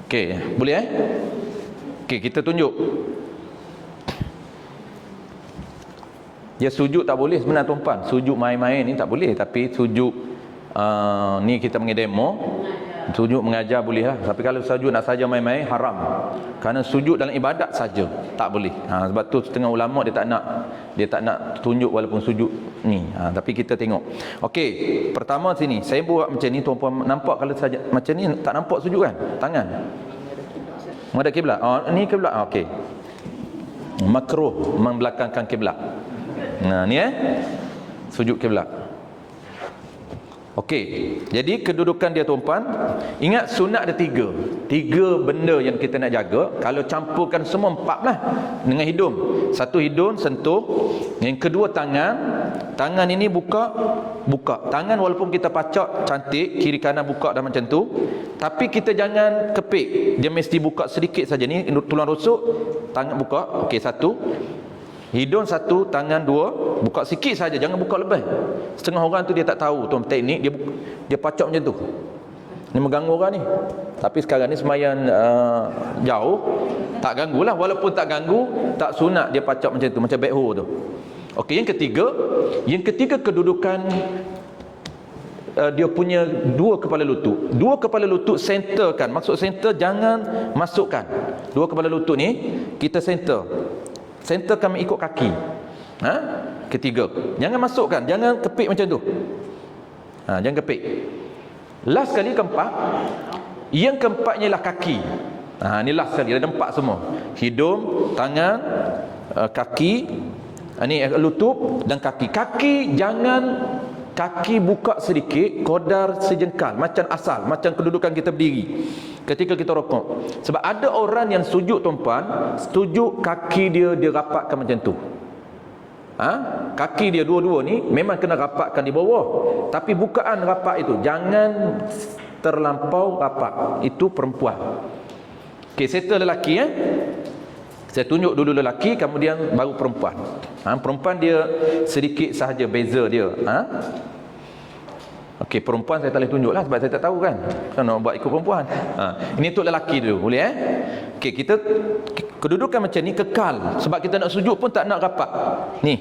Okey, boleh Okey, kita tunjuk. Dia sujud tak boleh sebenarnya tuan-tuan. Sujud main-main ni tak boleh, tapi sujud ni kita mengedemo. Sujud mengajar boleh lah. Tapi kalau sujud nak saja main-main, haram. Kerana sujud dalam ibadat saja tak boleh. Sebab tu setengah ulama dia tak nak tunjuk walaupun sujud ni. Tapi kita tengok. Okey, pertama sini saya buat macam ni tuan-puan, nampak kalau saja macam ni tak nampak sujud kan? Tangan menghadap kiblat. Ni kiblat. Okey. Makruh membelakangkan kiblat. Ni sujud kiblat. Okey, jadi kedudukan dia tuan-puan, ingat sunat ada tiga. Tiga benda yang kita nak jaga. Kalau campurkan semua empat lah dengan hidung. Satu hidung sentuh, yang kedua tangan. Tangan ini buka. Tangan walaupun kita pacak cantik, kiri kanan buka dah macam tu, tapi kita jangan kepik. Dia mesti buka sedikit saja ni, tulang rusuk, tangan buka. Okey, satu. Hidung satu, tangan dua, buka sikit saja, jangan buka lebih. Setengah orang tu dia tak tahu tuan teknik, dia pacak macam tu. Ni mengganggu orang ni. Tapi sekarang ni sembahyang jauh, tak ganggulah. Walaupun tak ganggu, tak sunat dia pacak macam tu, macam backhoe tu. Okey, yang ketiga kedudukan dia punya dua kepala lutut. Dua kepala lutut centerkan. Maksud center, jangan masukkan. Dua kepala lutut ni kita center. Center kami ikut kaki. Ketiga, jangan masukkan, jangan kepik macam tu. Jangan kepik. Last sekali keempat. Yang keempatnya ialah kaki. Ni last sekali, ada empat semua. Hidung, tangan, kaki, ni lutut dan kaki. Kaki jangan, kaki buka sedikit, kodar sejengkal, macam asal, macam kedudukan kita berdiri ketika kita rokok. Sebab ada orang yang sujud tuan-puan, sujud kaki dia rapatkan macam tu. Kaki dia dua-dua ni memang kena rapatkan di bawah, tapi bukaan rapat itu jangan terlampau rapat. Itu perempuan. Okey, settle lelaki saya tunjuk dulu lelaki, kemudian baru perempuan. Perempuan dia sedikit sahaja beza dia. Okey, perempuan saya tak boleh tunjuk lah sebab saya tak tahu kan. Kan nak buat ikut perempuan. Ini untuk lelaki dulu, boleh Okey, kita kedudukan macam ni kekal. Sebab kita nak sujud pun tak nak rapat. Ni.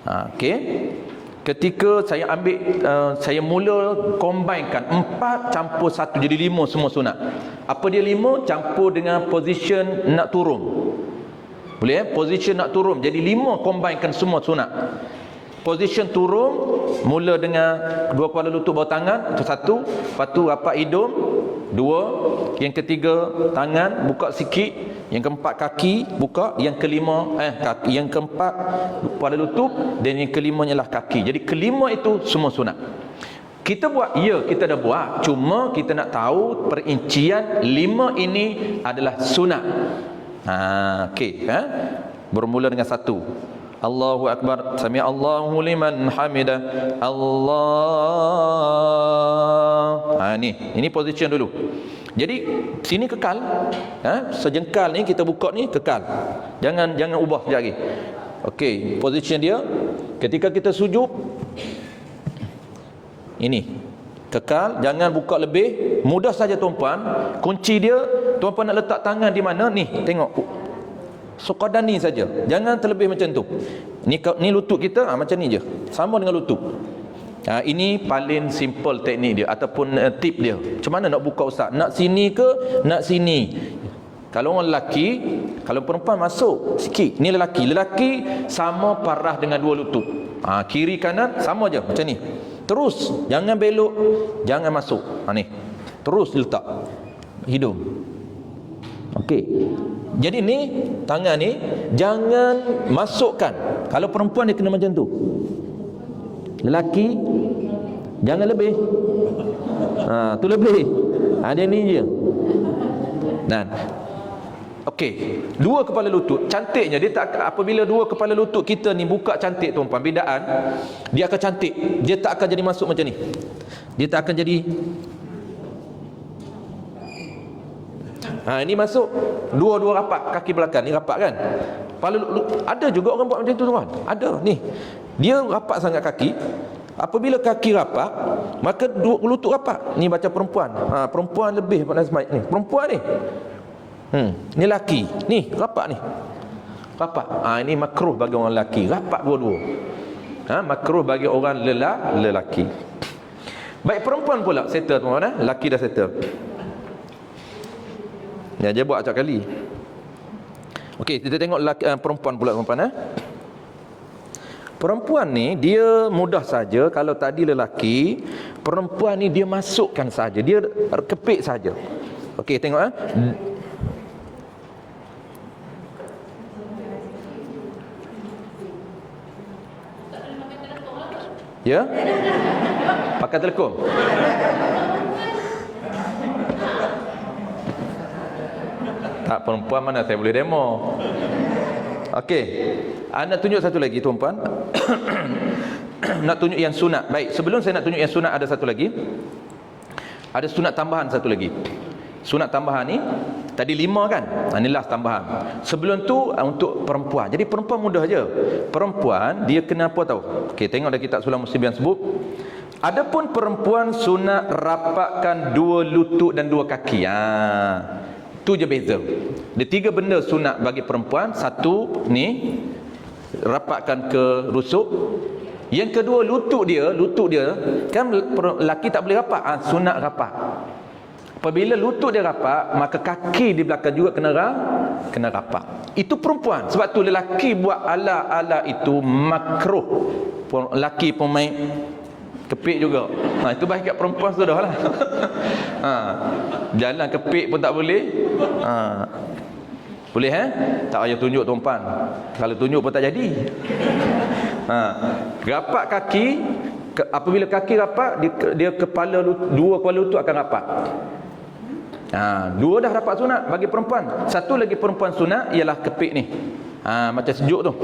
Okey. Ketika saya ambil, saya mula combinekan 4 campur 1 jadi 5 semua sunat. Apa dia 5? Campur dengan position nak turun. Boleh position nak turun. Jadi 5 combinekan semua sunat. Position turun mula dengan dua kepala lutut bawah tangan, itu satu. Lepas tu rapat hidung, 2. Yang ketiga tangan buka sikit. Yang keempat kaki buka. Yang kelima kaki. Yang keempat kepala lutut. Dan yang kelimanya lah kaki. Jadi kelima itu semua sunat. Kita buat, kita dah buat. Cuma kita nak tahu perincian 5 ini adalah sunat. Okey, bermula dengan 1. Allahu Akbar, sami Allahu liman hamidah. Allah. Ini position dulu. Jadi sini kekal. Sejengkal ni kita buka ni kekal. Jangan ubah sekejap lagi. Okey, position dia ketika kita sujud ini kekal, jangan buka lebih. Mudah saja tuan-puan. Kunci dia, tuan-puan nak letak tangan di mana? Ni, tengok. Sekadar ni saja. Jangan terlebih macam tu. Ni lutut kita macam ni je. Sama dengan lutut. Ini paling simple teknik dia ataupun tip dia. Macam mana nak buka ustaz? Nak sini ke nak sini? Kalau orang lelaki, kalau perempuan masuk sikit. Ni lelaki. Lelaki sama parah dengan dua lutut. Kiri kanan sama je macam ni. Terus, jangan belok, jangan masuk. Ni. Terus letak hidung. Okey. Jadi ni tangan ni jangan masukkan. Kalau perempuan dia kena macam tu. Lelaki jangan lebih. Tu lebih. Dia ni je. Dan okey, dua kepala lutut cantiknya dia tak, apabila dua kepala lutut kita ni buka cantik tuan-puan, bidaan dia akan cantik. Dia tak akan jadi masuk macam ni. Dia tak akan jadi ini masuk dua-dua rapat kaki belakang ni rapat kan. Ada juga orang buat macam tu tuan. Ada ni. Dia rapat sangat kaki. Apabila kaki rapat, maka dua lutut rapat. Ni baca perempuan. Perempuan lebih pada sebaik ni. Perempuan ni. Ni laki. Ni rapat ni. Rapat. Ini makruh bagi orang lelaki. Rapat dua-dua. Makruh bagi orang lelaki. Baik perempuan pula settle tuan-tuan. Lelaki dah settle. Dia buat acak kali. Okey, kita tengok perempuan pula tuan-tuan. Perempuan ni dia mudah saja. Kalau tadi lelaki, perempuan ni dia masukkan saja. Dia kepik saja. Okey, tengok Ya. Pakai telekung. Tak, perempuan mana saya boleh demo. Okey. Nak tunjuk satu lagi tuan-puan. Nak tunjuk yang sunat. Baik, sebelum saya nak tunjuk yang sunat, ada satu lagi. Ada sunat tambahan satu lagi. Sunat tambahan ni tadi 5 kan? Ini last tambahan. Sebelum tu untuk perempuan. Jadi perempuan mudah je. Perempuan dia kena apa tahu? Okey, tengok dalam kitab Sulam Muslim yang sebut. Adapun perempuan sunat rapatkan 2 lutut dan 2 kaki. Tu je beza. Ada 3 benda sunat bagi perempuan. Satu ni rapatkan ke rusuk. Yang kedua lutut dia kan lelaki tak boleh rapat. Sunat rapat. Apabila lutut dia rapat, maka kaki di belakang juga kena rapat. Itu perempuan. Sebab tu lelaki buat ala-ala itu makruh. Lelaki pun main kepik juga. Itu baik kat perempuan sudah lah. Jalan kepik pun tak boleh. Boleh tak payah tunjuk tuan-puan. Kalau tunjuk pun tak jadi. Rapat kaki, apabila kaki rapat, dia kepala dua kepala lutut akan rapat. 2 dah rapat sunat bagi perempuan. Satu lagi perempuan sunat ialah kepik ni. Macam sejuk tu.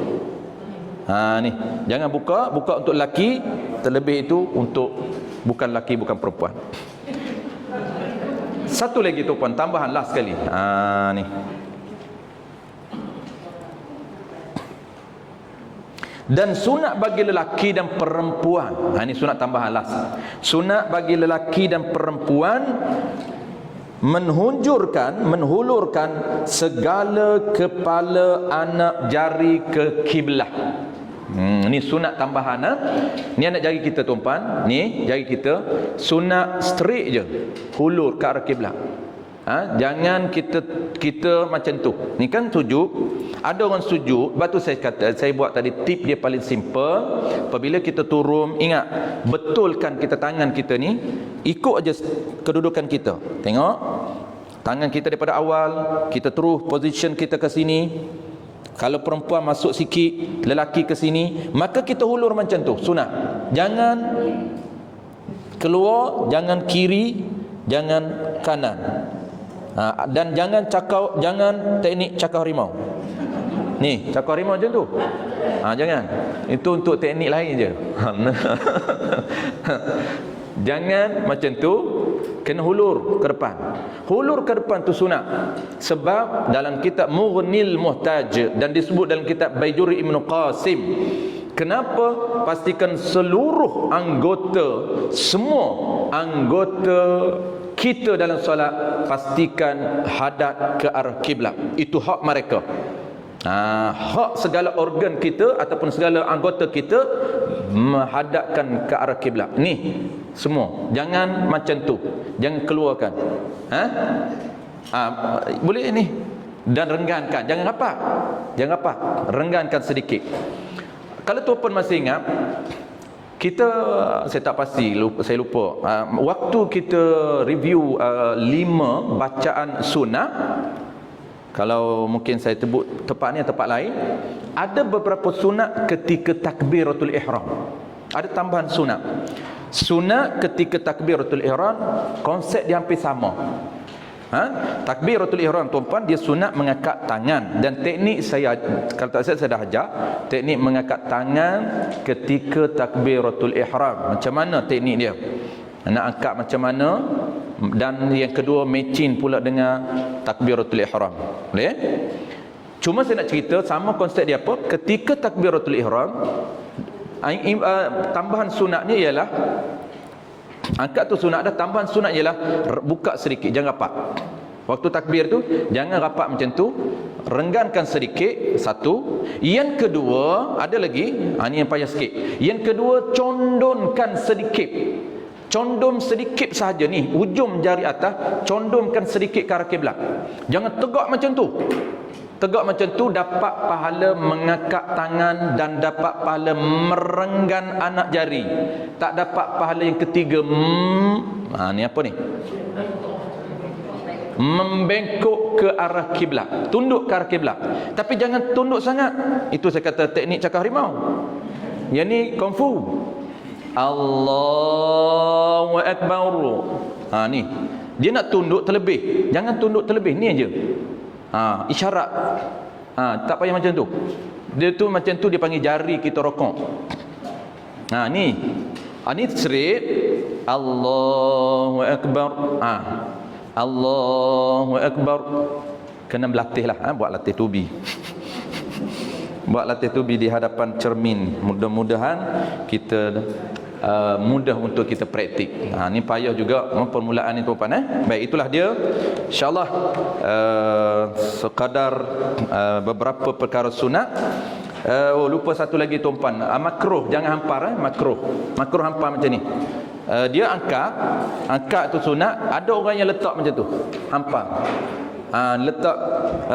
Ni. Jangan buka untuk lelaki, terlebih itu untuk bukan lelaki bukan perempuan. Satu lagi tu puan, tambahan last sekali. Ni. Dan sunat bagi lelaki dan perempuan. Ini sunat tambahan last. Sunat bagi lelaki dan perempuan menghulurkan segala kepala anak jari ke kiblah. Ni sunat tambahan. Ni anak jari kita tuan-puan. Ni jari kita sunat straight je, hulur ke arah kiblah. Jangan kita macam tu. Ni kan sujud. Ada orang sujud. Lepas tu saya buat tadi tip dia paling simple. Apabila kita turun, ingat, betulkan kita tangan kita ni, ikut aja kedudukan kita. Tengok tangan kita daripada awal, kita terus position kita ke sini. Kalau perempuan masuk sikit, lelaki ke sini, maka kita hulur macam tu, sunat. Jangan keluar, jangan kiri, jangan kanan. Dan jangan teknik cakar harimau. Ni, cakar harimau macam tu. Jangan. Itu untuk teknik lain je. Jangan macam tu, kena hulur ke depan. Hulur ke depan tu sunat. Sebab dalam kitab Mughnil Muhtaj dan disebut dalam kitab Baijuri Ibn Qasim, kenapa pastikan seluruh anggota, semua anggota kita dalam solat pastikan hadap ke arah kiblat. Itu hak mereka. Hak segala organ kita ataupun segala anggota kita menghadapkan ke arah kiblat. Ni semua. Jangan macam tu. Jangan keluarkan. Boleh ni. Dan renggankan. Jangan rapat. Jangan rapat. Renggankan sedikit. Kalau tuan masih ingat, kita, saya tak pasti, saya lupa. Waktu kita review 5 bacaan sunnah, kalau mungkin saya sebut tepatnya tempat lain, ada beberapa sunat ketika takbiratul ihram. Ada tambahan sunat. Sunat ketika takbiratul ihram, konsep dia hampir sama. Takbiratul ihram tuan-puan, dia sunat mengangkat tangan. Dan teknik saya, kalau tak saya dah ajar, teknik mengangkat tangan ketika takbiratul ihram. Macam mana teknik dia? Nak angkat macam mana? Dan yang kedua, matching pula dengan takbiratul ihram. Boleh? Cuma saya nak cerita sama konsep dia apa? Ketika takbiratul ihram, tambahan sunatnya ialah, angkat tu sunat dah, tambahan sunat ialah buka sedikit, jangan rapat. Waktu takbir tu jangan rapat macam tu, renggankan sedikit. Satu. Yang kedua, ada lagi, ni yang payah sikit. Yang kedua, condongkan sedikit. Condong sedikit sahaja ni, ujung jari atas, condongkan sedikit ke arah kiblat. Jangan tegak macam tu. Tegak macam tu dapat pahala mengangkat tangan dan dapat pahala merenggan anak jari. Tak dapat pahala yang ketiga. Ni apa ni? Membengkok ke arah kiblat. Tunduk ke arah kiblat. Tapi jangan tunduk sangat. Itu saya kata teknik cakar harimau. Yang ni kungfu. Allahu Akbar. Ni dia nak tunduk terlebih, jangan tunduk terlebih, ni aja. Isyarat. Tak payah macam tu. Dia tu macam tu dia panggil jari kita rokok. Ni straight. Allahu Akbar. Allahu Akbar. Kena berlatih lah, buat latih tubi. Buat latih tubi di hadapan cermin. Mudah-mudahan kita mudah untuk kita praktik. Ni payah juga permulaan ni tuan-tuan. Baik, itulah dia. InsyaAllah sekadar beberapa perkara sunat. Lupa satu lagi tuan-tuan. Makruh, jangan hampar. Makruh hampar macam ni. Dia angkat tu sunat. Ada orang yang letak macam tu, hampar. Letak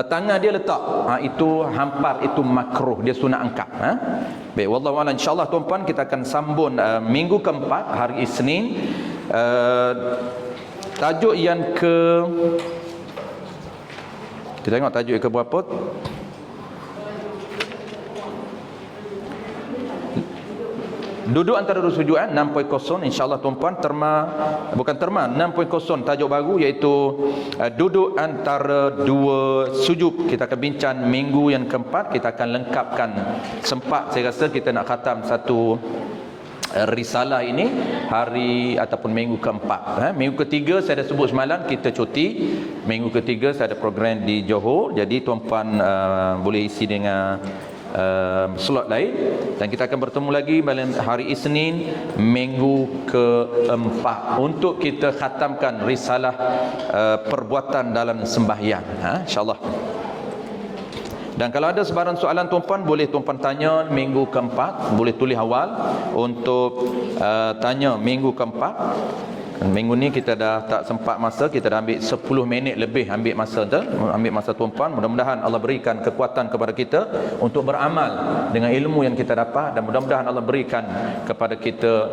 tangan dia letak, itu hampar, itu makruh, dia sunat angkat. Baik, wallahu a'lam. Insyaallah tuan-puan kita akan sambung minggu keempat, hari Isnin. Tajuk yang kita tengok tajuk yang ke berapa. Duduk antara dua sujud, 6.0 insya-Allah tuan-puan. 6.0 tajuk baru, iaitu duduk antara dua sujud. Kita akan bincang minggu yang keempat. Kita akan lengkapkan, sempat saya rasa kita nak khatam satu risalah ini hari ataupun minggu keempat. Minggu ketiga saya dah sebut semalam kita cuti. Minggu ketiga saya ada program di Johor. Jadi tuan-puan boleh isi dengan slot lain, dan kita akan bertemu lagi pada hari Isnin minggu keempat untuk kita khatamkan risalah perbuatan dalam sembahyang, insya-Allah. Dan kalau ada sebarang soalan tuan-puan, boleh tuan-puan tanya minggu keempat, boleh tulis awal untuk tanya minggu keempat. Minggu ni kita dah tak sempat masa, kita dah ambil 10 minit lebih ambil masa tuan-puan. Mudah-mudahan Allah berikan kekuatan kepada kita untuk beramal dengan ilmu yang kita dapat, dan mudah-mudahan Allah berikan kepada kita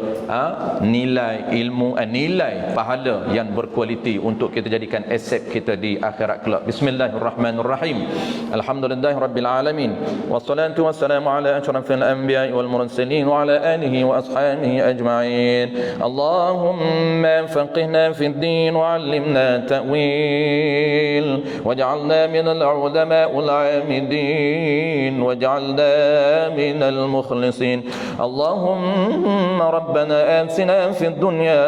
nilai ilmu, nilai pahala yang berkualiti untuk kita jadikan aset kita di akhirat kelak. Bismillahirrahmanirrahim. Alhamdulillahirabbil alamin. Wassalatu wassalamu ala asyrafil anbiya'i wal mursalin wa ala alihi wa ashabihi ajma'in. Allahumma فقهنا في الدين وعلمنا تأويل واجعلنا من العلماء العامدين واجعلنا من المخلصين. اللهم ربنا آتنا في الدنيا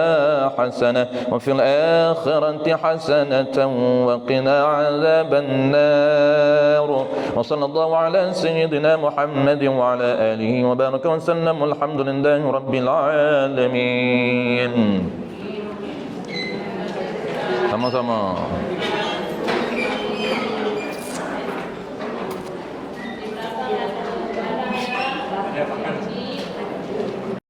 حسنة وفي الآخرة حسنة وقنا عذاب النار. وصلى الله على سيدنا محمد وعلى آله وبارك وسلم. والحمد لله رب العالمين. Sama-sama.